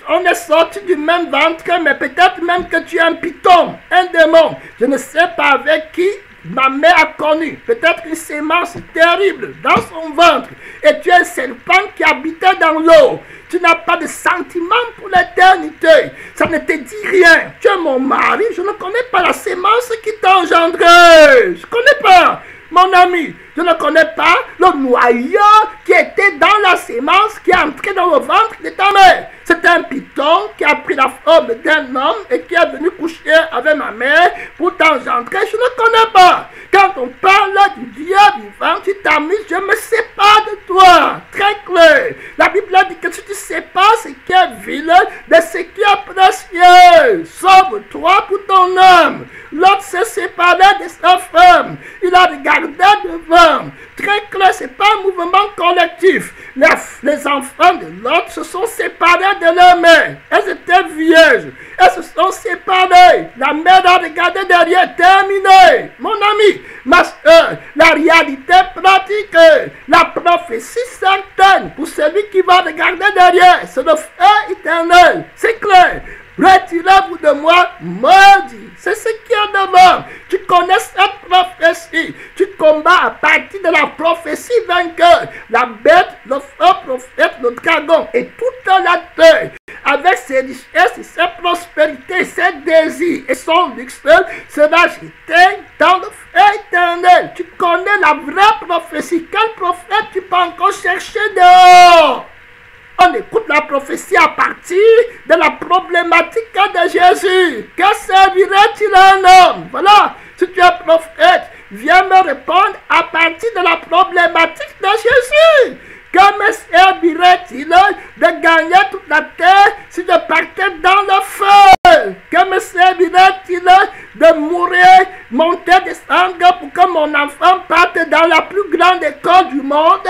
On est sorti du même ventre, mais peut-être même que tu es un python, un démon. Je ne sais pas avec qui ma mère a connu. Peut-être une sémence terrible dans son ventre. Et tu es un serpent qui habitait dans l'eau. Tu n'as pas de sentiment pour l'éternité. Ça ne te dit rien. Tu es mon mari. Je ne connais pas la sémence qui t'a engendré. Je ne connais pas. Mon ami, je ne connais pas le noyau qui était dans la sémence qui est entré dans le ventre de ta mère. C'est un python qui a pris la forme d'un homme et qui est venu coucher avec ma mère pour t'engendrer. Je ne connais pas. Quand on parle du Dieu vivant, tu t'amuses, je me sépare de toi. Très clair. La Bible dit que si tu sépares ce qui est vilain de ce qui est précieux, sauve-toi pour ton âme. L'autre s'est séparé de sa femme. Il a regardé devant. Très clair, ce n'est pas un mouvement collectif. Les enfants de l'autre se sont séparés de leur mère. Elles étaient vierges. Elles se sont séparées. La mère a regardé derrière. Terminé. Mon ami, ma soeur, la réalité pratique, la prophétie certaine pour celui qui va regarder derrière, c'est le feu éternel. C'est clair. Retirez-vous de moi, maudit. C'est ce qui est devant. Tu connais cette prophétie. Tu combats à partir de la prophétie vainqueur. La bête, le faux prophète, le dragon et toute la terre. Avec ses richesses et ses prospérités, ses désirs et son luxe sera jeté dans le feu éternel. Tu connais la vraie prophétie. Quel prophète tu peux encore chercher dehors? On écoute la prophétie à partir de la problématique de Jésus. Que servirait-il à un homme? Voilà, si tu es prophète, viens me répondre à partir de la problématique de Jésus. Que me servirait-il de gagner toute la terre si je partais dans le feu? Que me servirait-il de mourir, monter, descendre pour que mon enfant parte dans la plus grande école du monde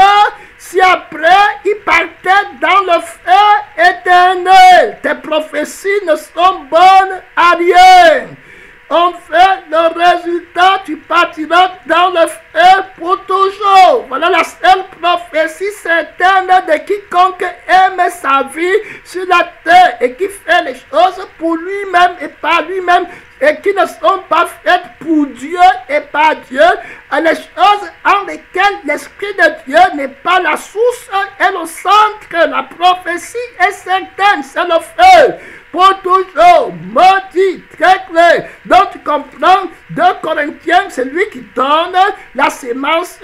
si après il partait dans le feu éternel? Tes prophéties ne sont bonnes à rien. On fait le résultat, tu partiras dans le feu pour toujours. Voilà la seule prophétie certaine de quiconque aime sa vie sur la terre et qui fait les choses pour lui-même et par lui-même et qui ne sont pas faites pour Dieu et par Dieu. Les choses en lesquelles l'Esprit de Dieu n'est pas la source et le centre. La prophétie est certaine, c'est le feu. Pour toujours, maudit, très clair. Donc tu comprends, 2 Corinthiens, c'est lui qui donne la sémence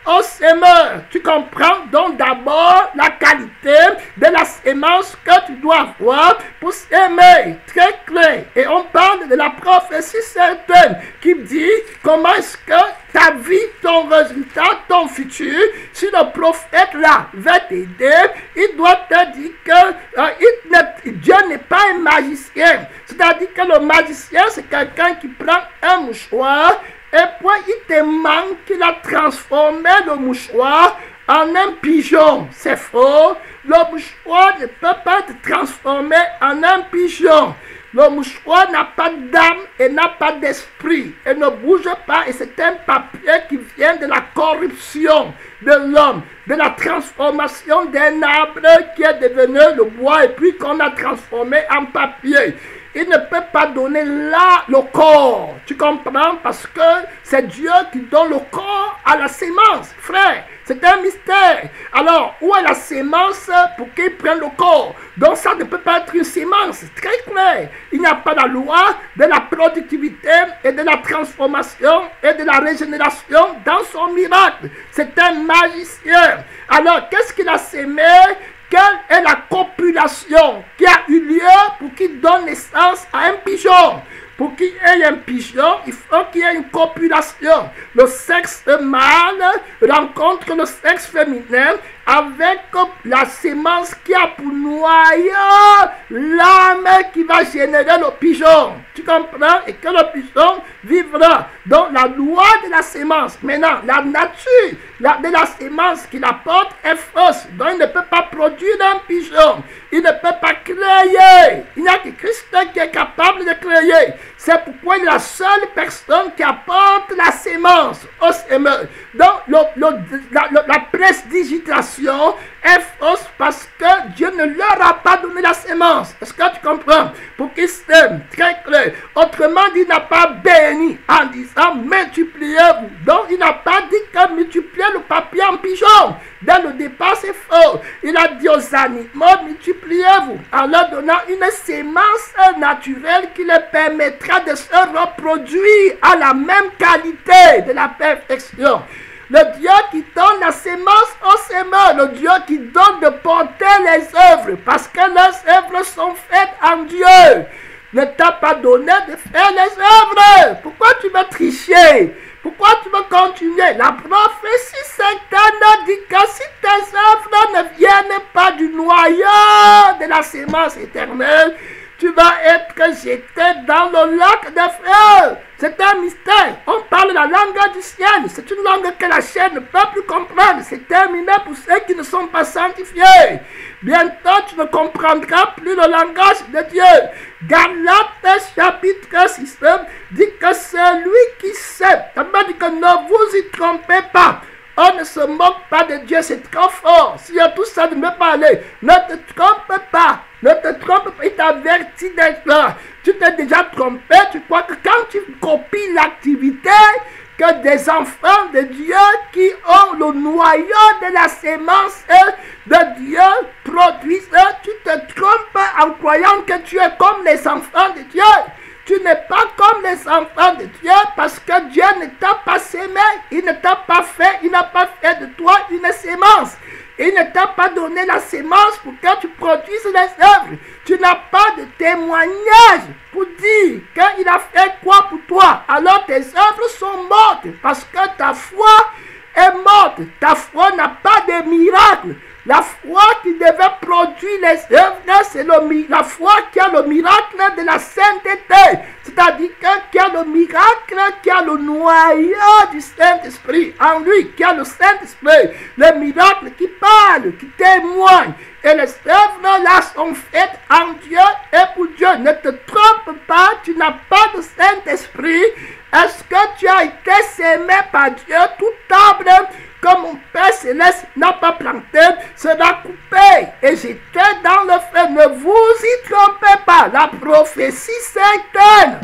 au semeur. Tu comprends donc d'abord la qualité de la sémence que tu dois avoir pour s'aimer. Très clair. Et on parle de la prophétie certaine qui dit comment est-ce que ta vie, ton résultat, ton futur, si le prophète là va t'aider, il doit te dire que Dieu n'est pas un magicien. C'est-à-dire que le magicien, c'est quelqu'un qui prend un mouchoir et puis il te manque qu'il a transformé le mouchoir en un pigeon. C'est faux. Le mouchoir ne peut pas être transformé en un pigeon. Le mouchoir n'a pas d'âme et n'a pas d'esprit et ne bouge pas, et c'est un papier qui vient de la corruption de l'homme, de la transformation d'un arbre qui est devenu le bois et puis qu'on a transformé en papier. Il ne peut pas donner là le corps. Tu comprends? Parce que c'est Dieu qui donne le corps à la sémence, frère. C'est un mystère. Alors, où est la sémence pour qu'il prenne le corps? Donc, ça ne peut pas être une sémence. Très clair. Il n'y a pas la loi de la productivité et de la transformation et de la régénération dans son miracle. C'est un magicien. Alors, qu'est-ce qu'il a sémé? Quelle est la copulation qui a eu lieu pour qu'il donne naissance à un pigeon? Pour qu'il y ait un pigeon, il faut qu'il y ait une copulation. Le sexe mâle rencontre le sexe féminin avec la sémence qui a pour noyau l'âme qui va générer le pigeon. Tu comprends? Et que le pigeon vivra. Donc la loi de la sémence. Maintenant, la nature de la sémence qu'il apporte est fausse. Donc il ne peut pas produire un pigeon. Il ne peut pas créer. Il n'y a que Christ qui est capable de créer. C'est pourquoi il est la seule personne qui apporte la sémence au semeur. Donc la prestidigitation est fausse parce que Dieu ne leur a pas donné la sémence. Est-ce que tu comprends? Pour qu'ils s'aiment, très clair. Autrement dit, il n'a pas béni en disant multipliez-vous. Donc il n'a pas dit que multiplier le papier en pigeon. Dès le départ, c'est faux. Il a dit aux animaux, multipliez-vous, en leur donnant une sémence naturelle qui leur permettra de se reproduire à la même qualité de la perfection. Le Dieu qui donne la sémence au semeur, le Dieu qui donne de porter les œuvres, parce que les œuvres sont faites en Dieu, ne t'a pas donné de faire les œuvres. Pourquoi tu veux tricher? Pourquoi tu veux continuer? La prophétie certaine dit que si tes œuvres ne viennent pas du noyau de la sémence éternelle, tu vas être jeté dans le lac de feu. C'est un mystère. On parle la langue du ciel. C'est une langue que la chair ne peut plus comprendre. C'est terminé pour ceux qui ne sont pas sanctifiés. Bientôt, tu ne comprendras plus le langage de Dieu. Galates chapitre 6 dit que celui qui sait, ça veut dire que ne vous y trompez pas. On ne se moque pas de Dieu, c'est trop fort. Si tout ça ne veut pas aller, ne te trompe pas. Ne te trompe pas, il t'avertit d'être là. Tu t'es déjà trompé, tu crois que quand tu copies l'activité que des enfants de Dieu qui ont le noyau de la sémence de Dieu produisent, tu te trompes en croyant que tu es comme les enfants de Dieu. Tu n'es pas comme les enfants de Dieu parce que Dieu ne t'a pas sémé, il ne t'a pas fait, il n'a pas fait de toi une sémence. Il ne t'a pas donné la sémence pour que tu produises les œuvres. Tu n'as pas de témoignage pour dire qu'il a fait quoi pour toi. Alors tes œuvres sont mortes parce que ta foi est morte. Ta foi n'a pas de miracle. La foi qui devait produire les œuvres, c'est la foi qui a le miracle de la sainteté. C'est-à-dire qu'il y a le miracle, qui a le noyau du Saint-Esprit en lui, qui a le Saint-Esprit. Le miracle qui parle, qui témoigne. Et les œuvres là sont faites en Dieu et pour Dieu. Ne te trompe pas, tu n'as pas de Saint-Esprit. Est-ce que tu as été sémé par Dieu? Tout arbre comme mon Père Céleste n'a pas planté, sera coupé et jeté dans le feu. Ne vous y trompez pas. La prophétie certaine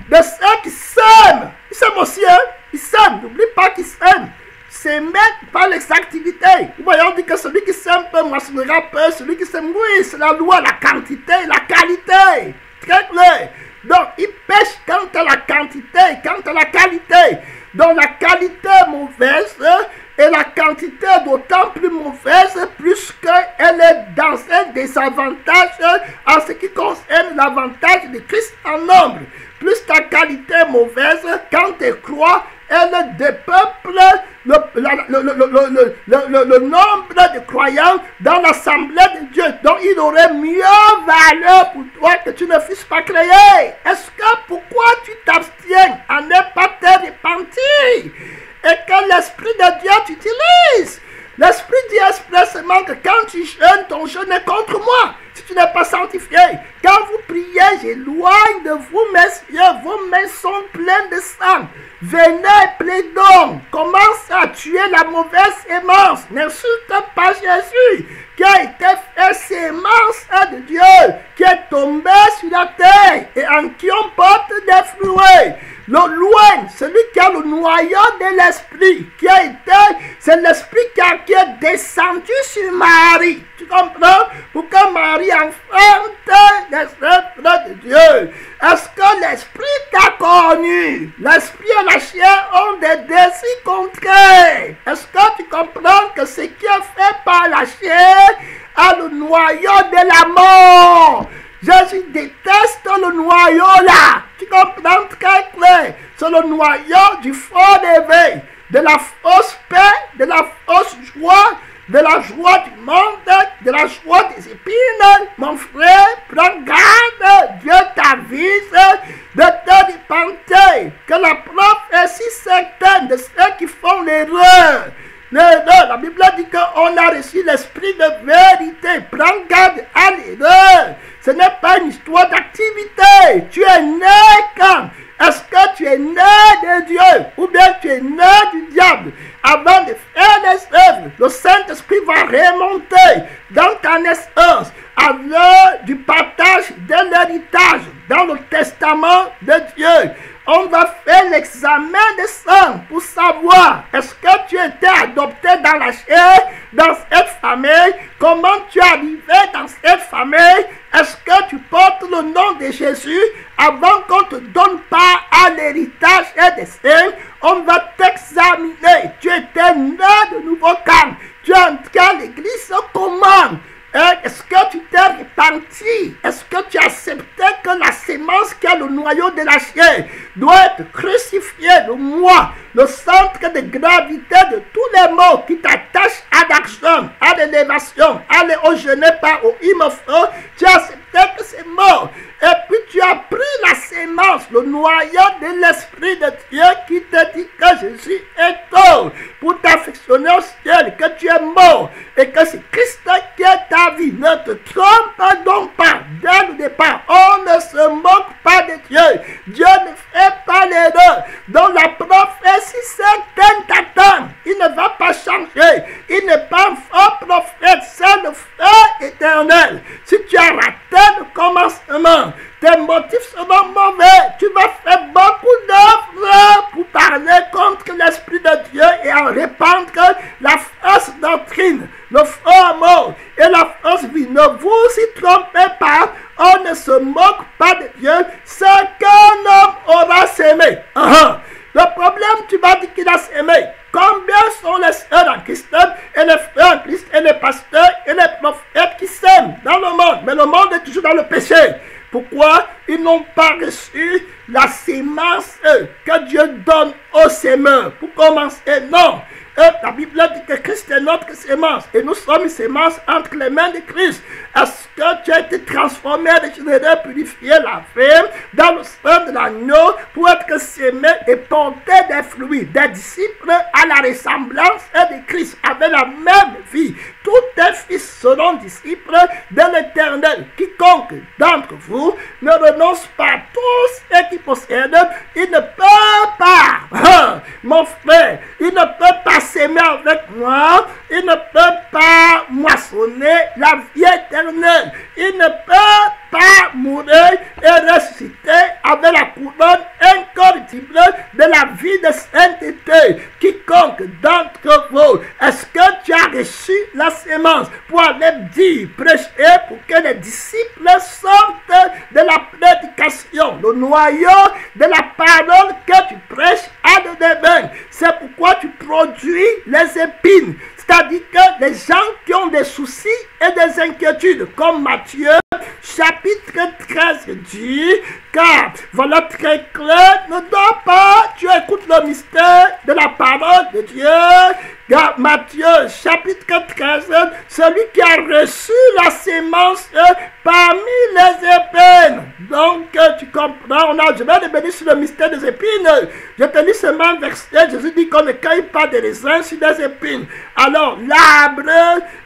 de ceux qui s'aiment. Ils s'aiment aussi, hein? Ils s'aiment. N'oublie pas qu'ils s'aiment. S'aimer par les activités. Vous voyez, on dit que celui qui s'aime peu moissonnera peu. Celui qui s'aime, oui, c'est la loi, la quantité, la qualité. Très clair. Donc, il pêche quant à la quantité, quant à la qualité. Donc, la qualité mauvaise et la quantité d'autant plus mauvaise, plus qu'elle est dans un désavantage en ce qui concerne l'avantage de Christ en nombre. Plus ta qualité est mauvaise, quand tu crois, elle dépeuple le nombre de croyants dans l'assemblée de Dieu. Donc il aurait mieux valeur pour toi que tu ne fusses pas créé. Est-ce que pourquoi tu t'abstiens à ne pas te repentir et que l'Esprit de Dieu t'utilise? L'Esprit dit expressément que quand tu jeûnes, ton jeûne est contre moi. Si tu n'es pas sanctifié, quand vous priez, j'éloigne de vous mes yeux, vos mains sont pleines de sang. Venez, plaidons, commence à tuer la mauvaise sémence. N'insulte pas Jésus, qui a été fait sémence de Dieu, qui est tombé sur la terre et en qui on porte des fruits. Le loin, celui qui a le noyau de l'esprit, qui a été, c'est l'esprit qui est descendu sur Marie. Tu comprends? Pour que Marie enfante les œuvres de Dieu. Est-ce que l'esprit t'a connu? L'esprit et la chair ont des désirs contraires. Est-ce que tu comprends que ce qui est fait par la chair a le noyau de la mort? Jésus déteste le noyau là. Tu comprends très clair? C'est le noyau du faux éveil, de la fausse paix, de la fausse joie. de la joie du monde, de la joie des épines. Mon frère, prends garde, Dieu t'avise de te repenter, que la preuve est si certaine de ceux qui font l'erreur. La Bible dit qu'on a reçu l'esprit de vérité. Prends garde à l'erreur. Ce n'est pas une histoire d'activité. Tu es né quand? Est-ce que tu es né de Dieu ou bien tu es né du diable? Avant de faire les œuvres, le Saint-Esprit va remonter dans ta naissance à l'heure du partage de l'héritage dans le testament de Dieu. On va faire l'examen de sang pour savoir est-ce que tu étais adopté dans la chair, dans cette famille, comment tu es arrivé dans cette famille, est-ce que tu portes le nom de Jésus avant qu'on te donne part à l'héritage et des saints. On va t'examiner. Tu étais né de nouveau quand tu es entré à l'église, comment? Est-ce que tu t'es repenti? Est-ce que tu as accepté que la sémence qui a le noyau de la chair doit être crucifiée, le moi, le centre de gravité de tous les mots qui t'attachent à l'action, à l'élévation, au je n'ai pas, au il me faut? Tu as accepté que c'est mort. Et puis tu as pris la sémence, le noyau de l'Esprit de Dieu qui te dit que Jésus est tort pour t'affectionner au ciel, que tu es mort et que c'est Christ qui est ta vie. Ne te trompe donc pas dès le départ. On ne se moque pas de Dieu. Dieu ne fait pas l'erreur. Donc la prophétie certaine t'attend. Il ne va pas changer. Il n'est pas un faux prophète. C'est le feu éternel. Si tu as raté le commencement, tes motifs seront mauvais. Tu vas faire beaucoup d'œuvres pour parler contre l'Esprit de Dieu et en répandre la fausse doctrine, le faux amour et la fausse vie. Ne vous y trompez pas. On ne se moque pas de Dieu. Ce qu'un homme aura sémé. Le problème, tu vas dire qu'il a sémé. Combien sont les sœurs en Christ et les frères en Christ et les pasteurs et les prophètes qui sèment dans le monde? Mais le monde est toujours dans le péché. Pourquoi ils n'ont pas reçu la sémence que Dieu donne aux sémeurs? Pour commencer, non. La Bible dit que Christ est notre sémence et nous sommes une sémence entre les mains de Christ. Est-ce que tu as été transformé, régénéré, purifié, lavé dans le sang de l'agneau pour être sémé et porter des fruits, des disciples à la ressemblance de Christ avec la même vie? Tous tes fils seront disciples de l'Éternel. Quiconque d'entre vous ne renonce pas à tout ce qu'il possède, il ne peut pas, mon frère, il ne peut pas s'aimer avec moi, il ne peut pas moissonner la vie éternelle, il ne peut pas mourir et ressusciter avec la couronne incorruptible de la vie de sainteté. Quiconque d'entre vous, est-ce que tu as reçu la sémence pour aller dire, prêcher pour que les disciples sortent de la prédication, le noyau de la parole que tu prêches à de demain? C'est pourquoi tu produis les épines. C'est-à-dire que les gens qui ont des soucis et des inquiétudes, comme Matthieu, chapitre 13 dit, car voilà très clair, ne dors pas, tu écoutes le mystère de la parole de Dieu. Matthieu, chapitre 13, celui qui a reçu la sémence parmi les épines. Donc, tu comprends, je vais revenir sur le mystère des épines. Je te lis ce même verset, Jésus dit qu'on ne cueille pas des raisins sur des épines. Alors, l'arbre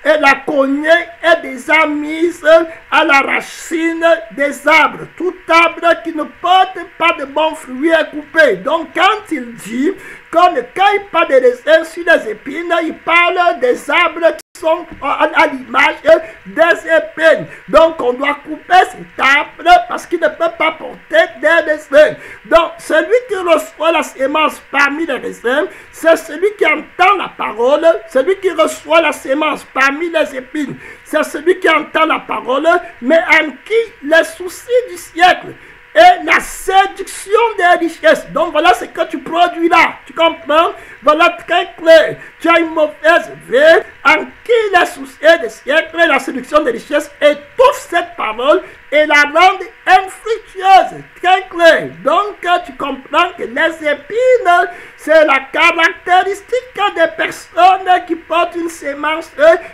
et la cognée est déjà mise à la racine des arbres. Tout arbre qui ne porte pas de bons fruits est coupé. Donc, quand il dit qu'on ne cueille pas des raisins sur des épines, il parle des arbres qui sont à l'image des épines. Donc, on doit couper cet arbre parce qu'il ne peut pas porter des raisins. Donc, celui qui reçoit la sémence parmi les raisins, c'est celui qui entend la parole. Celui qui reçoit la sémence parmi les épines, c'est celui qui entend la parole, mais en qui les soucis du siècle et la séduction des richesses. Donc voilà ce que tu produis là. Tu comprends? Voilà très clair. Tu as une mauvaise vie en qui les soucis des siècles et la séduction des richesses étouffent cette parole et la rendent infructueuse. Très clair. Donc tu comprends que les épines, C'est la caractéristique des personnes qui portent une sémence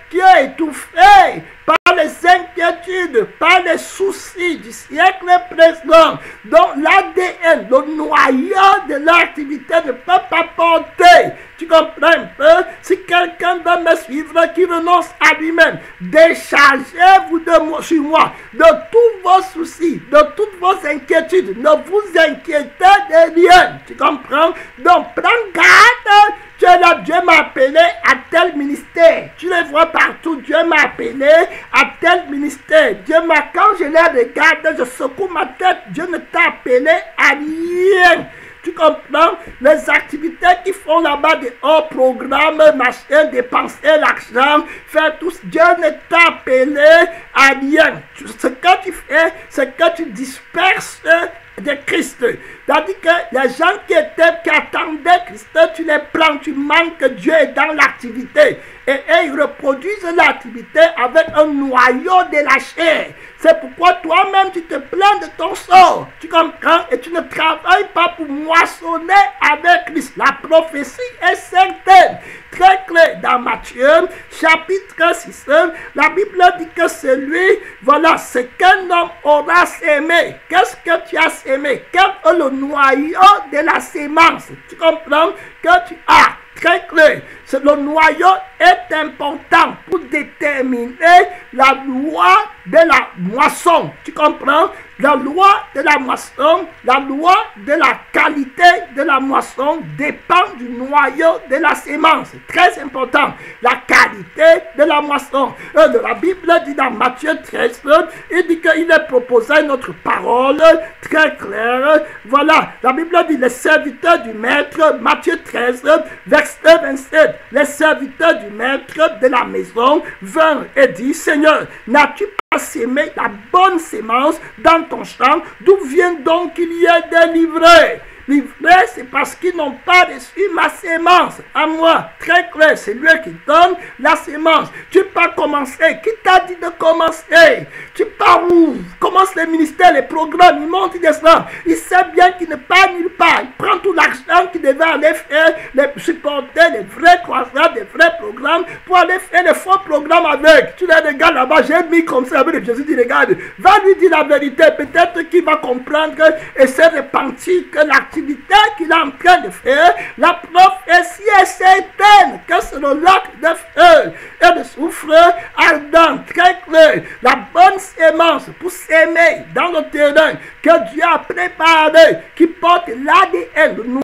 qui est étouffée par les inquiétudes, par les soucis du siècle présent, dont l'ADN, le noyau de l'activité ne peut pas porter. Tu comprends un peu? Si quelqu'un veut me suivre, qui renonce à lui-même, déchargez-vous sur moi, de tous vos soucis, de toutes vos inquiétudes. Ne vous inquiétez de rien. Tu comprends? Donc, prends garde. Tu es là, Dieu m'a appelé à tel ministère. Tu les vois partout. Dieu m'a appelé à tel ministère. Quand je les regarde, je secoue ma tête. Dieu ne t'a appelé à rien. Tu comprends? Les activités qu'ils font là-bas, des hauts programmes, machin, dépenser l'argent, faire tout. Dieu ne t'a appelé à rien. Ce que tu fais, c'est que tu disperses de Christ. C'est-à-dire que les gens qui attendaient Christ, tu les prends, tu manques que Dieu est dans l'activité. Et ils reproduisent l'activité avec un noyau de la chair. C'est pourquoi toi-même tu te plains de ton sort. Tu comprends? Et tu ne travailles pas pour moissonner avec Christ. La prophétie est certaine. Très clair dans Matthieu, chapitre 6, la Bible dit que c'est lui, voilà, ce qu'un homme aura sémé. Qu'est-ce que tu as sémé? Quel est le noyau de la sémence? Tu comprends? Que tu as. Très clair. Le noyau est important pour déterminer la loi de la moisson. Tu comprends? La loi de la moisson, la loi de la qualité de la moisson dépend du noyau de la sémence. Très important. La qualité de la moisson. La Bible dit dans Matthieu 13, il dit qu'il est proposé notre parole très claire. Voilà, la Bible dit les serviteurs du maître, Matthieu 13, verset 27. Les serviteurs du maître de la maison vinrent et disent, Seigneur, n'as-tu pas sémé la bonne sémence dans ton champ? D'où vient donc qu'il y ait des livrets? Livrés, c'est parce qu'ils n'ont pas reçu ma sémence. À moi, très clair, c'est lui qui donne la sémence. Tu peux commencer. Qui t'a dit de commencer? Tu pars où? Commence les ministères, les programmes, il monte, il descend. Il sait bien qu'il ne part nulle part. Il prend tout l'argent qu'il devait aller faire, les supporter, les vrais croisades, les vrais programmes, pour aller faire les faux programmes avec. Tu les regardes là-bas, j'ai mis comme ça, avec Jésus dit, regarde, va lui dire la vérité. Peut-être qu'il va comprendre et se repentir que l'activité qu'il est en train de faire, la prophétie est certaine que c'est le lac de feu et de soufre ardent, très clair. La bonne sémence pour s'aimer dans le terrain que Dieu a préparé, qui porte l'ADN, le noyau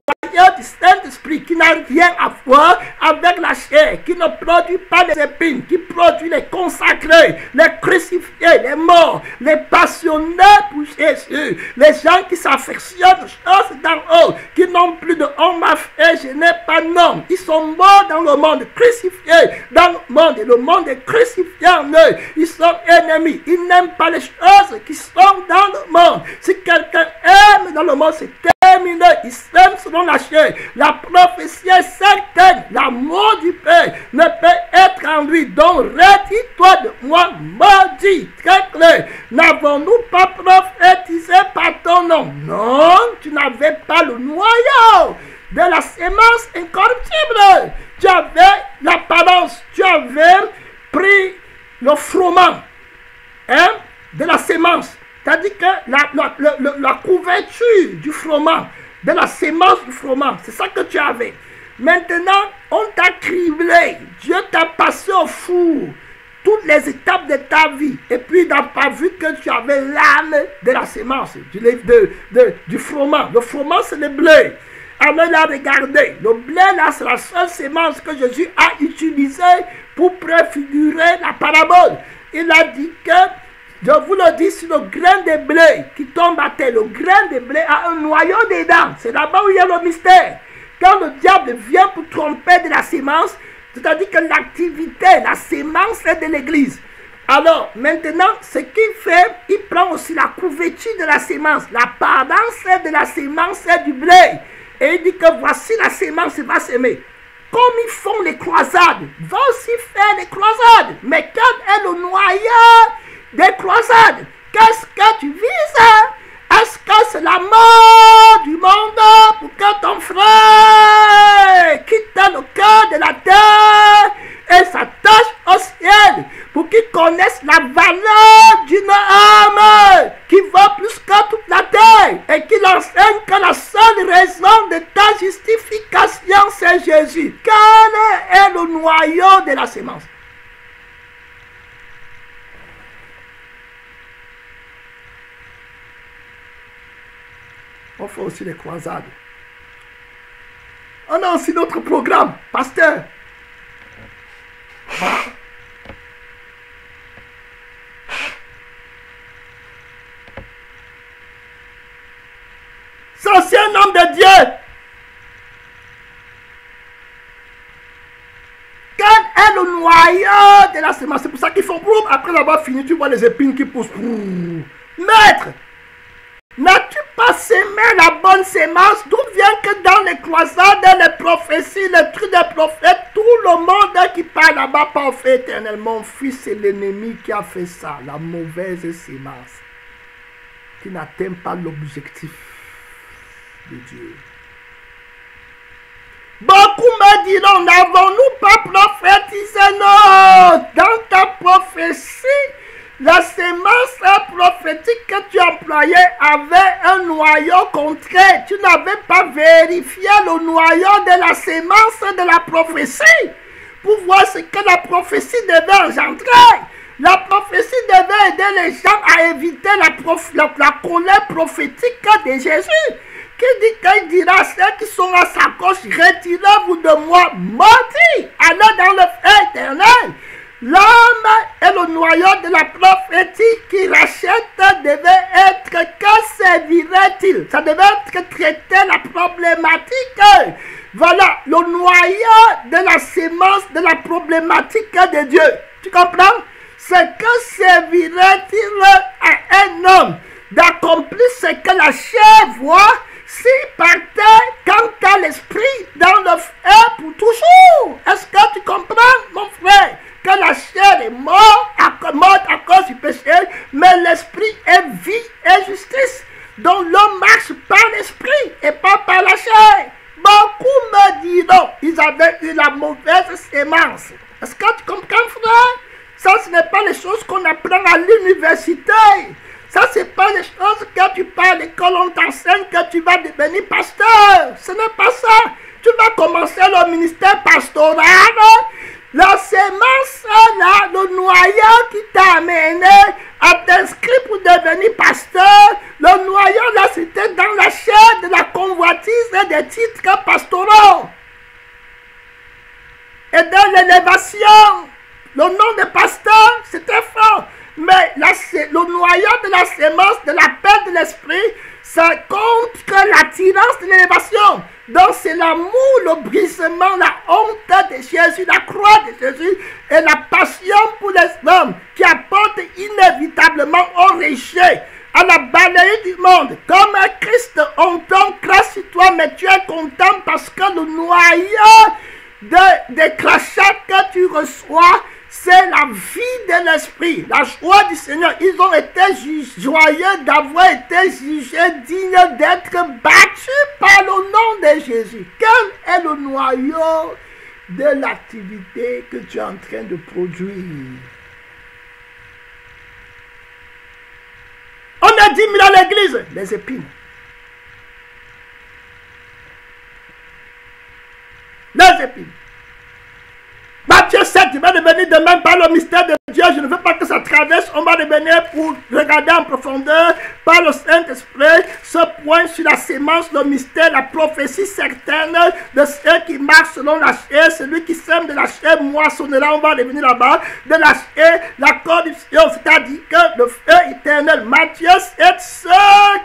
du Saint-Esprit, qui n'a rien à voir avec la chair, qui ne produit pas les épines, qui produit les consacrés, les crucifiés, les morts, les passionnés pour Jésus, les gens qui s'affectionnent aux choses d'en haut, qui n'ont plus de homme à faire, je n'ai pas de nom. Ils sont morts dans le monde, crucifiés dans le monde, et le monde est crucifié en eux. Ils sont ennemis, ils n'aiment pas les choses qui sont dans le monde. Si quelqu'un aime dans le monde, c'est terminé. Ils s'aiment selon la chair. La prophétie est certaine. L'amour du Père ne peut être en lui. Donc, retire-toi de moi, maudit. Très clair. N'avons-nous pas prophétisé par ton nom? Non, tu n'avais pas le noyau de la sémence incorruptible. Tu avais l'apparence. Tu avais pris le froment de la sémence. C'est-à-dire que la couverture du froment, de la sémence du froment, c'est ça que tu avais. Maintenant, on t'a criblé. Dieu t'a passé au four toutes les étapes de ta vie. Et puis, il n'a pas vu que tu avais l'âme de la sémence, du froment. Le froment, c'est le blé. Alors, il a regardé. Le blé, là, c'est la seule sémence que Jésus a utilisée pour préfigurer la parabole. Il a dit que, je vous le dis, sur le grain de blé qui tombe à terre, le grain de blé a un noyau dedans. C'est là-bas où il y a le mystère. Quand le diable vient pour tromper de la sémence, c'est-à-dire que l'activité, la sémence est de l'église. Alors, maintenant, ce qu'il fait, il prend aussi la couverture de la sémence. L'apparence de la sémence est du blé. Et il dit que voici la sémence, il va s'aimer. Comme ils font les croisades, il va aussi faire les croisades. Mais quel est le noyau des croisades? Qu'est-ce que tu vises? Est-ce que c'est la mort du monde pour que ton frère quitte le cœur de la terre et s'attache au ciel pour qu'il connaisse la valeur d'une âme qui vaut plus que toute la terre et qu'il enseigne que la seule raison de ta justification c'est Jésus? Quel est le noyau de la sémence? On fait aussi les croisades. On a aussi notre programme, pasteur. C'est aussi un homme de Dieu. Quel est le noyau de la semence? C'est pour ça qu'il faut, après avoir fini, tu vois les épines qui poussent. Maître, n'as-tu pas sémé la bonne sémence? D'où vient que dans les croisades, les prophéties, les trucs des prophètes, tout le monde qui parle là-bas parle éternel? Mon fils, c'est l'ennemi qui a fait ça, la mauvaise sémence, qui n'atteint pas l'objectif de Dieu. Beaucoup me diront, n'avons-nous pas prophétisé? Non, dans ta prophétie, la sémence prophétique que tu employais avait un noyau contraire. Tu n'avais pas vérifié le noyau de la sémence de la prophétie pour voir ce que la prophétie devait engendrer. La prophétie devait aider les gens à éviter la colère prophétique de Jésus. Qui dit qu'il dira à ceux qui sont à sa gauche, retirez-vous de moi, maudits, allez dans le feu éternel. L'homme est le noyau de la prophétie qui rachète devait être, que servirait-il? Ça devait être traiter la problématique. Voilà, le noyau de la sémence de la problématique de Dieu. Tu comprends? C'est que servirait-il à un homme d'accomplir ce que la chair voit s'il partait quant à l'esprit dans le feu pour toujours? Est-ce que tu comprends, mon frère? Que la chair est morte à cause du péché, mais l'esprit est vie et justice. Donc l'homme marche par l'esprit et pas par la chair. Beaucoup me diront, ils avaient eu la mauvaise sémence. Est-ce que tu comprends, frère? Ça, ce n'est pas les choses qu'on apprend à l'université. Ça, ce n'est pas les choses que tu parles à l'école, on t'enseigne que tu vas devenir pasteur. Ce n'est pas ça. Tu vas commencer le ministère pastoral. La sémence, là, le noyau qui t'a amené à t'inscrire pour devenir pasteur, le noyau, là, c'était dans la chair de la convoitise des titres pastoraux. Et dans l'élévation, le nom de pasteur, c'était fort. Mais le noyau de la sémence, de l'appel de l'esprit, ça contre l'attirance de l'élévation. Donc c'est l'amour, le brisement, la honte de Jésus, la croix de Jésus et la passion pour les hommes qui apporte inévitablement au rejet, à la balayée du monde. Comme un Christ, on tombe grâce sur toi, mais tu es content parce que le noyau de crachats que tu reçois, c'est la vie de l'esprit, la joie du Seigneur. Ils ont été joyeux d'avoir été jugés dignes d'être battus par le nom de Jésus. Quel est le noyau de l'activité que tu es en train de produire? On a 10 000 à l'église, les épines. Les épines. Matthieu 7, il va devenir demain par le mystère de Dieu. Je ne veux pas que ça traverse. On va devenir pour regarder en profondeur par le Saint-Esprit ce point sur la sémence, le mystère, la prophétie certaine de ceux qui marchent selon la chair. Celui qui sème de la chair moissonnera. On va revenir là-bas. De la chair, la corruption, c'est-à-dire que le feu éternel. Matthieu 7, ceux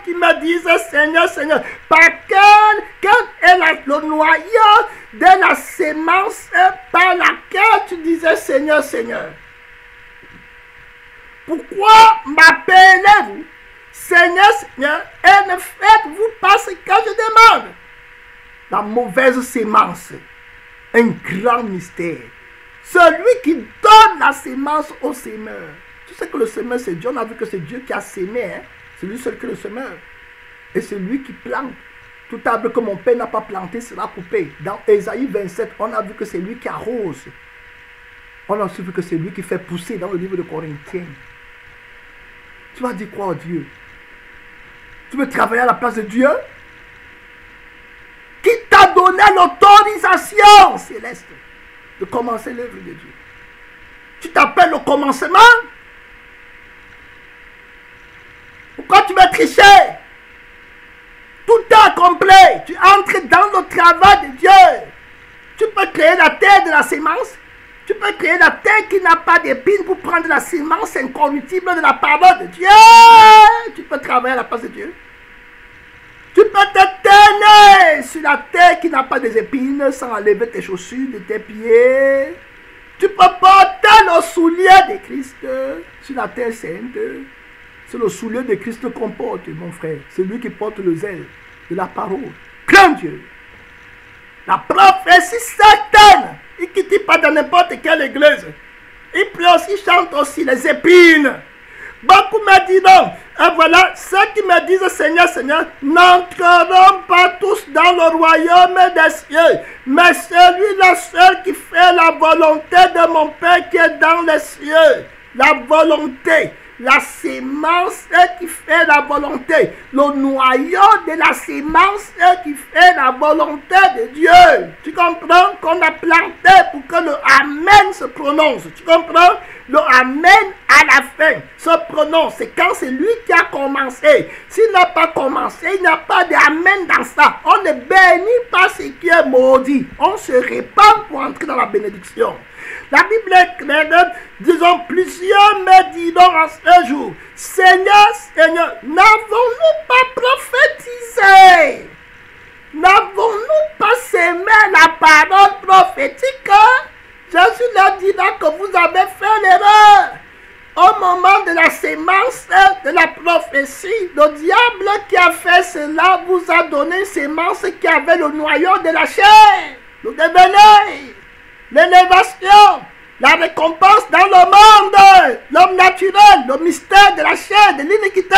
qui me disent Seigneur, Seigneur, par quel est le noyau de la sémence par laquelle tu disais Seigneur, Seigneur? Pourquoi m'appelez-vous Seigneur, Seigneur, et ne faites-vous pas ce que je demande? La mauvaise sémence, un grand mystère. Celui qui donne la sémence au semeur. Tu sais que le semeur c'est Dieu, on a vu que c'est Dieu qui a sémé. Hein? C'est lui seul qui est le semeur. Et c'est lui qui plante. Tout arbre que mon père n'a pas planté sera coupé. Dans Ésaïe 27, on a vu que c'est lui qui arrose. On a aussi vu que c'est lui qui fait pousser dans le livre de Corinthiens. Tu vas dire quoi à Dieu? Tu veux travailler à la place de Dieu? Qui t'a donné l'autorisation céleste de commencer l'œuvre de Dieu? Tu t'appelles le commencement? Pourquoi tu veux tricher? Tout est complet. Tu entres dans le travail de Dieu. Tu peux créer la terre de la sémence. Tu peux créer la terre qui n'a pas d'épines pour prendre la sémence incorruptible de la parole de Dieu. Tu peux travailler à la place de Dieu. Tu peux te tenir sur la terre qui n'a pas d'épines sans enlever tes chaussures de tes pieds. Tu peux porter le soulier de Christ sur la terre sainte. C'est le soulier de Christ qu'on porte, mon frère. C'est lui qui porte le zèle de la parole. Crains Dieu. La prophétie certaine. Il ne quitte pas dans n'importe quelle église. Il peut aussi chanter aussi les épines. Beaucoup me diront, et voilà, ceux qui me disent Seigneur, Seigneur, n'entreront pas tous dans le royaume des cieux, mais celui-là seul qui fait la volonté de mon Père qui est dans les cieux. La volonté. La sémence qui fait la volonté. Le noyau de la sémence qui fait la volonté de Dieu. Tu comprends qu'on a planté pour que le Amen se prononce. Tu comprends? Le Amen à la fin se prononce. C'est quand c'est lui qui a commencé. S'il n'a pas commencé, il n'y a pas d'Amen dans ça. On ne bénit pas ce qui est maudit. On se répand pour entrer dans la bénédiction. La Bible est claire, disons, plusieurs me diront en ce jour, Seigneur, Seigneur, n'avons-nous pas prophétisé? N'avons-nous pas sémé la parole prophétique? Jésus leur dira que vous avez fait l'erreur. Au moment de la sémence de la prophétie, le diable qui a fait cela vous a donné une sémence qui avait le noyau de la chair. Vous devenez l'élévation, la récompense dans le monde, l'homme naturel, le mystère de la chair, de l'iniquité.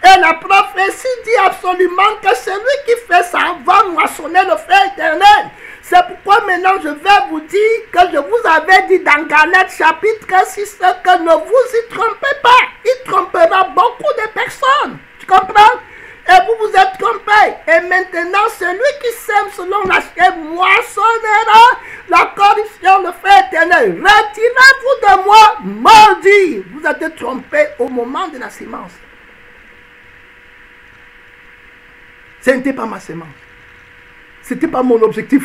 Et la prophétie dit absolument que celui qui fait ça va moissonner le feu éternel. C'est pourquoi maintenant je vais vous dire que je vous avais dit dans Galate chapitre 6 que ne vous y trompez pas. Il trompera beaucoup de personnes. Tu comprends? Et vous vous êtes trompés. Et maintenant, celui qui sème selon la chair moissonnera la corruption, le feu éternel. Retirez-vous de moi, maudit. Vous êtes trompés au moment de la sémence. Ce n'était pas ma sémence. Ce n'était pas mon objectif.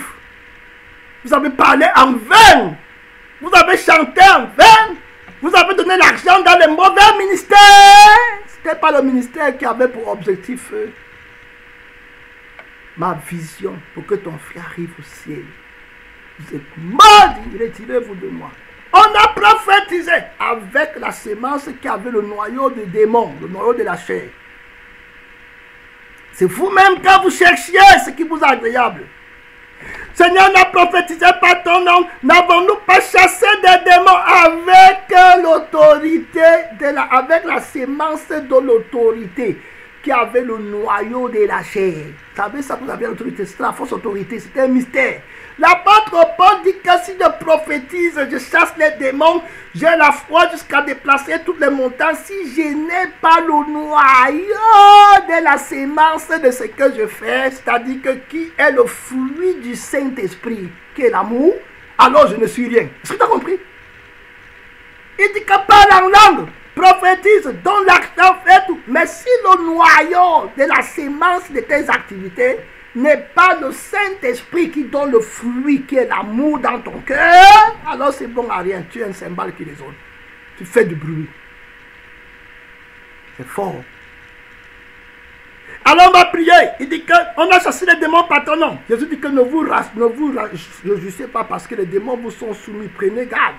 Vous avez parlé en vain. Vous avez chanté en vain. Vous avez donné l'argent dans les mauvais ministères. Ce n'était pas le ministère qui avait pour objectif ma vision pour que ton frère arrive au ciel. Vous êtes maudits, retirez-vous de moi. On a prophétisé avec la sémence qui avait le noyau des démons, le noyau de la chair. C'est vous-même quand vous cherchiez ce qui vous est agréable. Seigneur, n'a prophétisé par ton nom. N'avons-nous pas chassé des démons avec l'autorité, avec la sémence de l'autorité qui avait le noyau de la chair? Vous savez ça, vous avez l'autorité, c'est la fausse autorité, c'est un mystère. L'apôtre Paul dit que si je prophétise, je chasse les démons, j'ai la foi jusqu'à déplacer toutes les montagnes. Si je n'ai pas le noyau de la sémence de ce que je fais, c'est-à-dire que qui est le fruit du Saint-Esprit, qui est l'amour, alors je ne suis rien. Est-ce que tu as compris? Il dit que parle en langue, prophétise, donne l'action, fait tout. Mais si le noyau de la sémence de tes activités n'est pas le Saint-Esprit qui donne le fruit qui est l'amour dans ton cœur, alors c'est bon à rien. Tu es un cymbale qui résonne. Tu fais du bruit. C'est fort. Alors on va prier. Il dit qu'on a chassé les démons par ton nom. Jésus dit que ne vous réjouissez pas parce que les démons vous sont soumis. Prenez garde.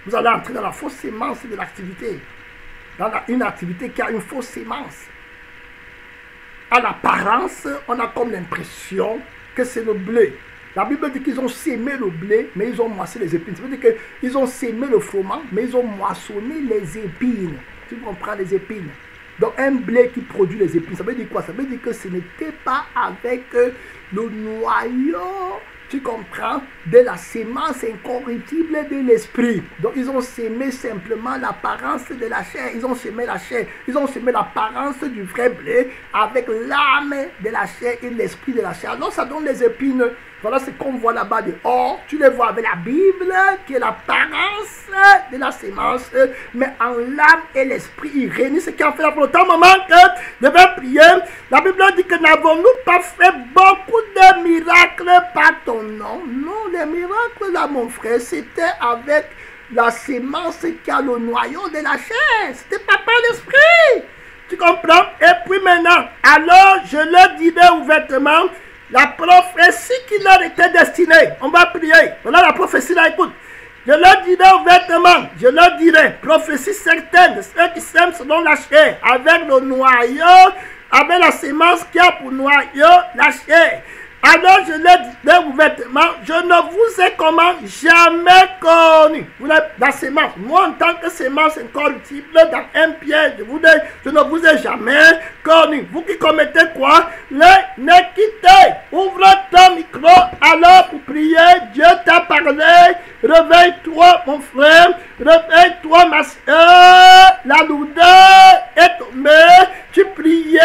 Vous allez entrer dans la fausse sémence de l'activité. Dans une activité qui a une fausse sémence. À l'apparence, on a comme l'impression que c'est le blé. La Bible dit qu'ils ont sémé le blé, mais ils ont moissonné les épines. Ça veut dire qu'ils ont sémé le froment, mais ils ont moissonné les épines. Tu comprends les épines? Donc un blé qui produit les épis, ça veut dire quoi? Ça veut dire que ce n'était pas avec le noyau, tu comprends, de la sémence incorruptible de l'esprit. Donc ils ont sémé simplement l'apparence de la chair. Ils ont sémé la chair. Ils ont sémé l'apparence du vrai blé avec l'âme de la chair et l'esprit de la chair. Alors ça donne les épines. Voilà ce qu'on voit là-bas dehors. Tu les vois avec la Bible, qui est l'apparence de la sémence, mais en l'âme et l'esprit, il réunit ce qui a fait la volonté. Au moment que je vais prier, la Bible dit que n'avons-nous pas fait beaucoup de miracles par ton nom? Non, les miracles là, mon frère, c'était avec la sémence qui a le noyau de la chair. C'était pas par l'esprit. Tu comprends? Et puis maintenant, alors je leur dirai ouvertement la prophétie qui leur était destinée. On va prier. Voilà la prophétie là, écoute. Je leur dirai ouvertement, je leur dirai, prophétie certaine de ceux qui s'aiment selon la chair, avec le noyau, avec la sémence qui a pour noyau la chair. Alors je leur dirai ouvertement, je ne vous ai comment jamais connu. Vous êtes la sémence. Moi, en tant que sémence incorruptible, dans un piège, je ne vous ai jamais connu. Vous qui commettez quoi? L'iniquité. Ouvre ton micro alors pour prier. Dieu t'a parlé. Réveille-toi, mon frère. Réveille-toi, ma soeur. La lourdeur est tombée. Tu priais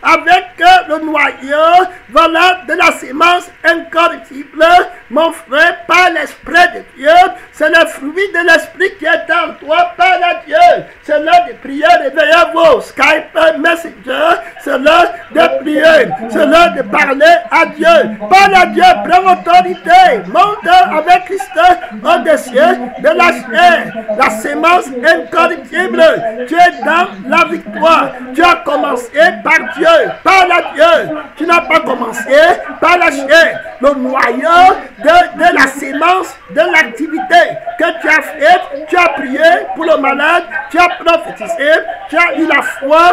avec le noyau, voilà, de la sémence incorruptible, mon frère, par l'Esprit de Dieu. C'est le fruit de l'Esprit qui est en toi, par la Dieu. C'est l'heure de prier, réveillez-vous. Skype, Messenger, c'est l'heure de prier. C'est l'heure de parler à Dieu. Parle à Dieu, prends autorité. Monte avec Christ au-dessus de la chair. La sémence incorruptible. Tu es dans la victoire. Tu as commencé par Dieu, par la Dieu. Tu n'as pas commencé par la chair. Le noyau de la sémence de l'activité que tu as faite, tu as prié pour le malade, tu as prophétisé, tu as eu la foi,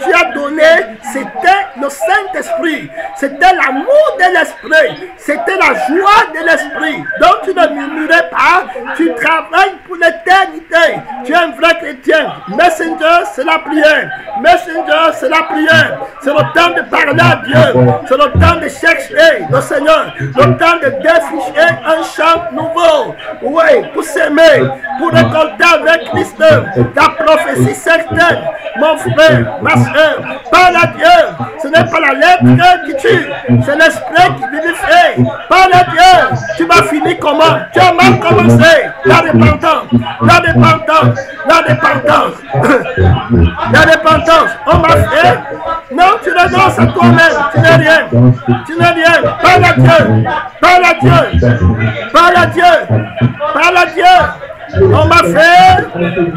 tu as donné. C'était le Saint-Esprit, c'était l'amour de l'Esprit, c'était la joie de l'Esprit. Donc tu ne murmurais pas, tu travailles pour l'éternité. Tu es un vrai chrétien. Messenger, c'est la prière. Messenger, c'est la prière. C'est le temps de parler à Dieu. C'est le temps de chercher le Seigneur. Le temps de défricher un champ nouveau. Oui, pour s'aimer, pour récolter avec Christ la prophétie certaine. Mon frère, ma soeur, parle à Dieu. Ce n'est pas la lettre qui tue, c'est l'esprit qui vivifie. Parle à Dieu. Tu vas finir comment? Tu as mal commencé. La repentance, la repentance, la repentance. La repentance. On m'a fait. Non, tu renonces à toi-même. Tu n'es rien. Tu n'es rien. Parle à Dieu. Parle à Dieu. Parle à Dieu. Parle à Dieu. On m'a fait.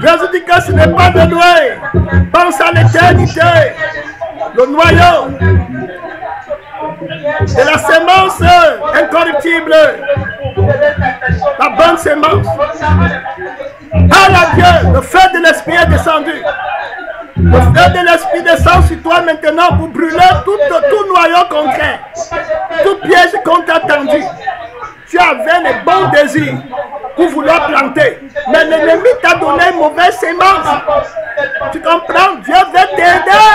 Jésus dit que ce n'est pas de loin. Pense à l'éternité. Le noyau de la sémence incorruptible. La bonne sémence. Parle à Dieu. Le feu de l'esprit est descendu. Le feu de l'esprit descend sur toi maintenant pour brûler tout noyau contraire. Tout piège qu'on t'a tendu. Tu avais les bons désirs pour vouloir planter. Mais l'ennemi t'a donné une mauvaise sémence. Tu comprends? Dieu veut t'aider.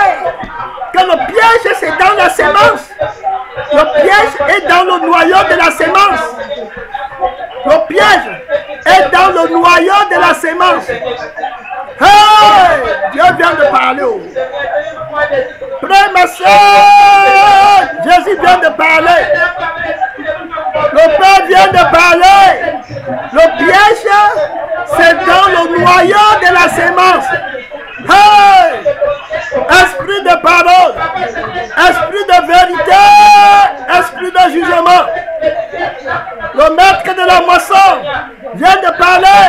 Que le piège c'est dans la sémence. Le piège est dans le noyau de la sémence. Le piège est dans le noyau de la sémence. Hey! Dieu vient de parler. Frère, ma soeur, Jésus vient de parler. Le Père vient de parler. Le piège, c'est dans le noyau de la sémence. Hey! Esprit de parole, esprit de vérité, esprit de jugement. Le maître de la moisson vient de parler.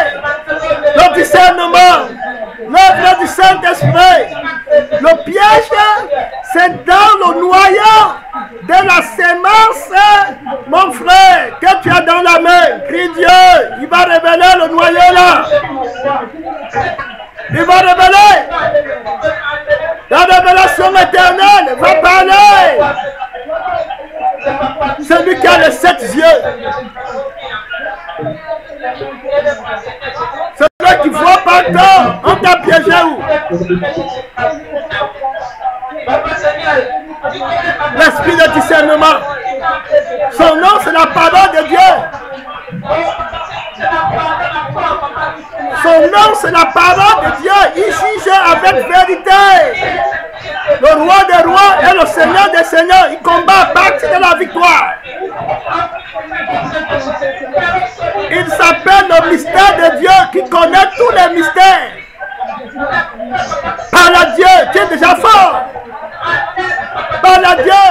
Le discernement, l'œuvre du Saint-Esprit. Le piège, c'est dans le noyau de la sémence, mon frère, que tu as dans la main. Crie Dieu, il va révéler le noyau là. Il va révéler. La révélation éternelle va parler. Celui qui a les 7 yeux. Celui qui voit partout. On t'a piégé où? l'esprit de discernement. Son nom, c'est la parole de Dieu. Son nom, c'est la parole de Dieu. Il juge avec vérité. Le roi des rois et le seigneur des seigneurs. Il combat à partir de la victoire. Il s'appelle le mystère de Dieu qui connaît tous les mystères. Parle à Dieu, tu es déjà fort. Parle à Dieu.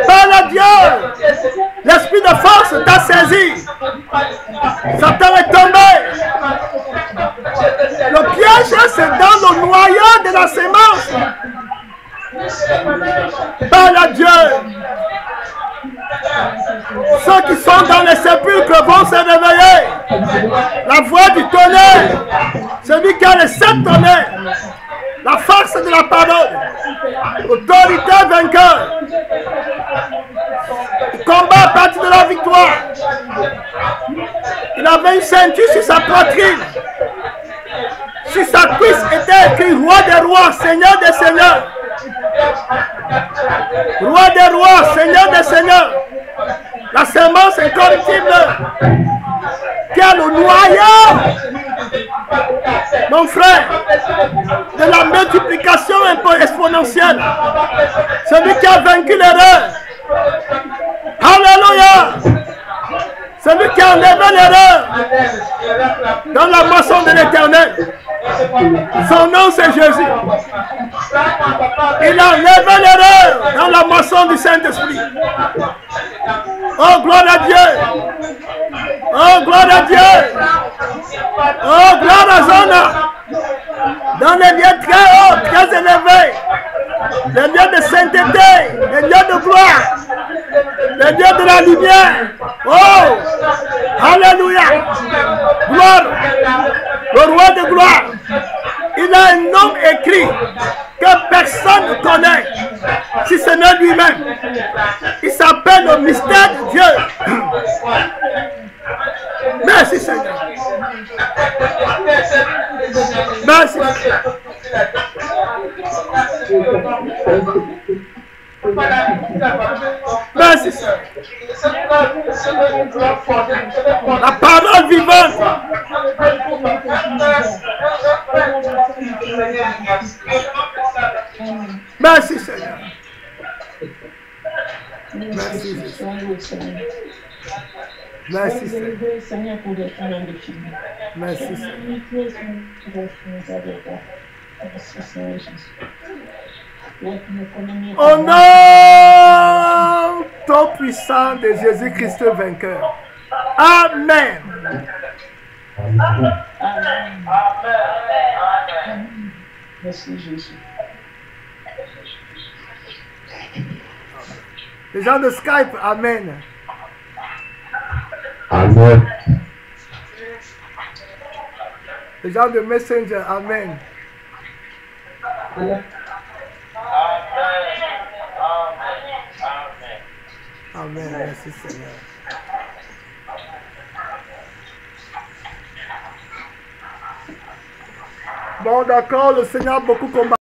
Parle à Dieu. L'esprit de force t'a saisi. Satan est tombé. Le piège, c'est dans le noyau de la sémence. Parle à Dieu. Ceux qui sont dans les sépulcres vont se réveiller. La voix du tonnerre, celui qui a les 7 tonnerres, la force de la parole, l'autorité vainqueur. Il combat à partir de la victoire. Il avait une ceinture sur sa poitrine. Sur sa cuisse était écrit roi des rois, seigneur des seigneurs. Roi des rois, seigneur des seigneurs. La semence incorruptible qui a le noyau, mon frère, de la multiplication exponentielle. Celui qui a vaincu l'erreur. Alléluia. Celui qui a enlevé l'erreur dans la moisson de l'Éternel. Son nom c'est Jésus. Il a enlevé l'erreur dans la moisson du Saint-Esprit. Oh, gloire à Dieu. Oh, gloire à Dieu. Oh, gloire à Zona. Dans les lieux très hauts, très élevés. Les lieux de sainteté, les lieux de gloire, les lieux de la lumière. Oh, alléluia. Gloire. Le roi de gloire. Il a un nom écrit que personne ne connaît, si ce n'est lui-même. Il s'appelle le mystère de Dieu. Merci Seigneur. Merci. Merci Seigneur. La parole vivante. Merci Seigneur. Merci Jésus. Merci Seigneur. Merci Seigneur. Au nom tout puissant de Jésus-Christ vainqueur. Amen. Amen. Merci Jésus. Les gens de Skype, amen. Amen. Les gens de Messenger, amen. Amen. Amen. Merci Seigneur. Bon, d'accord, le Seigneur a beaucoup combattu.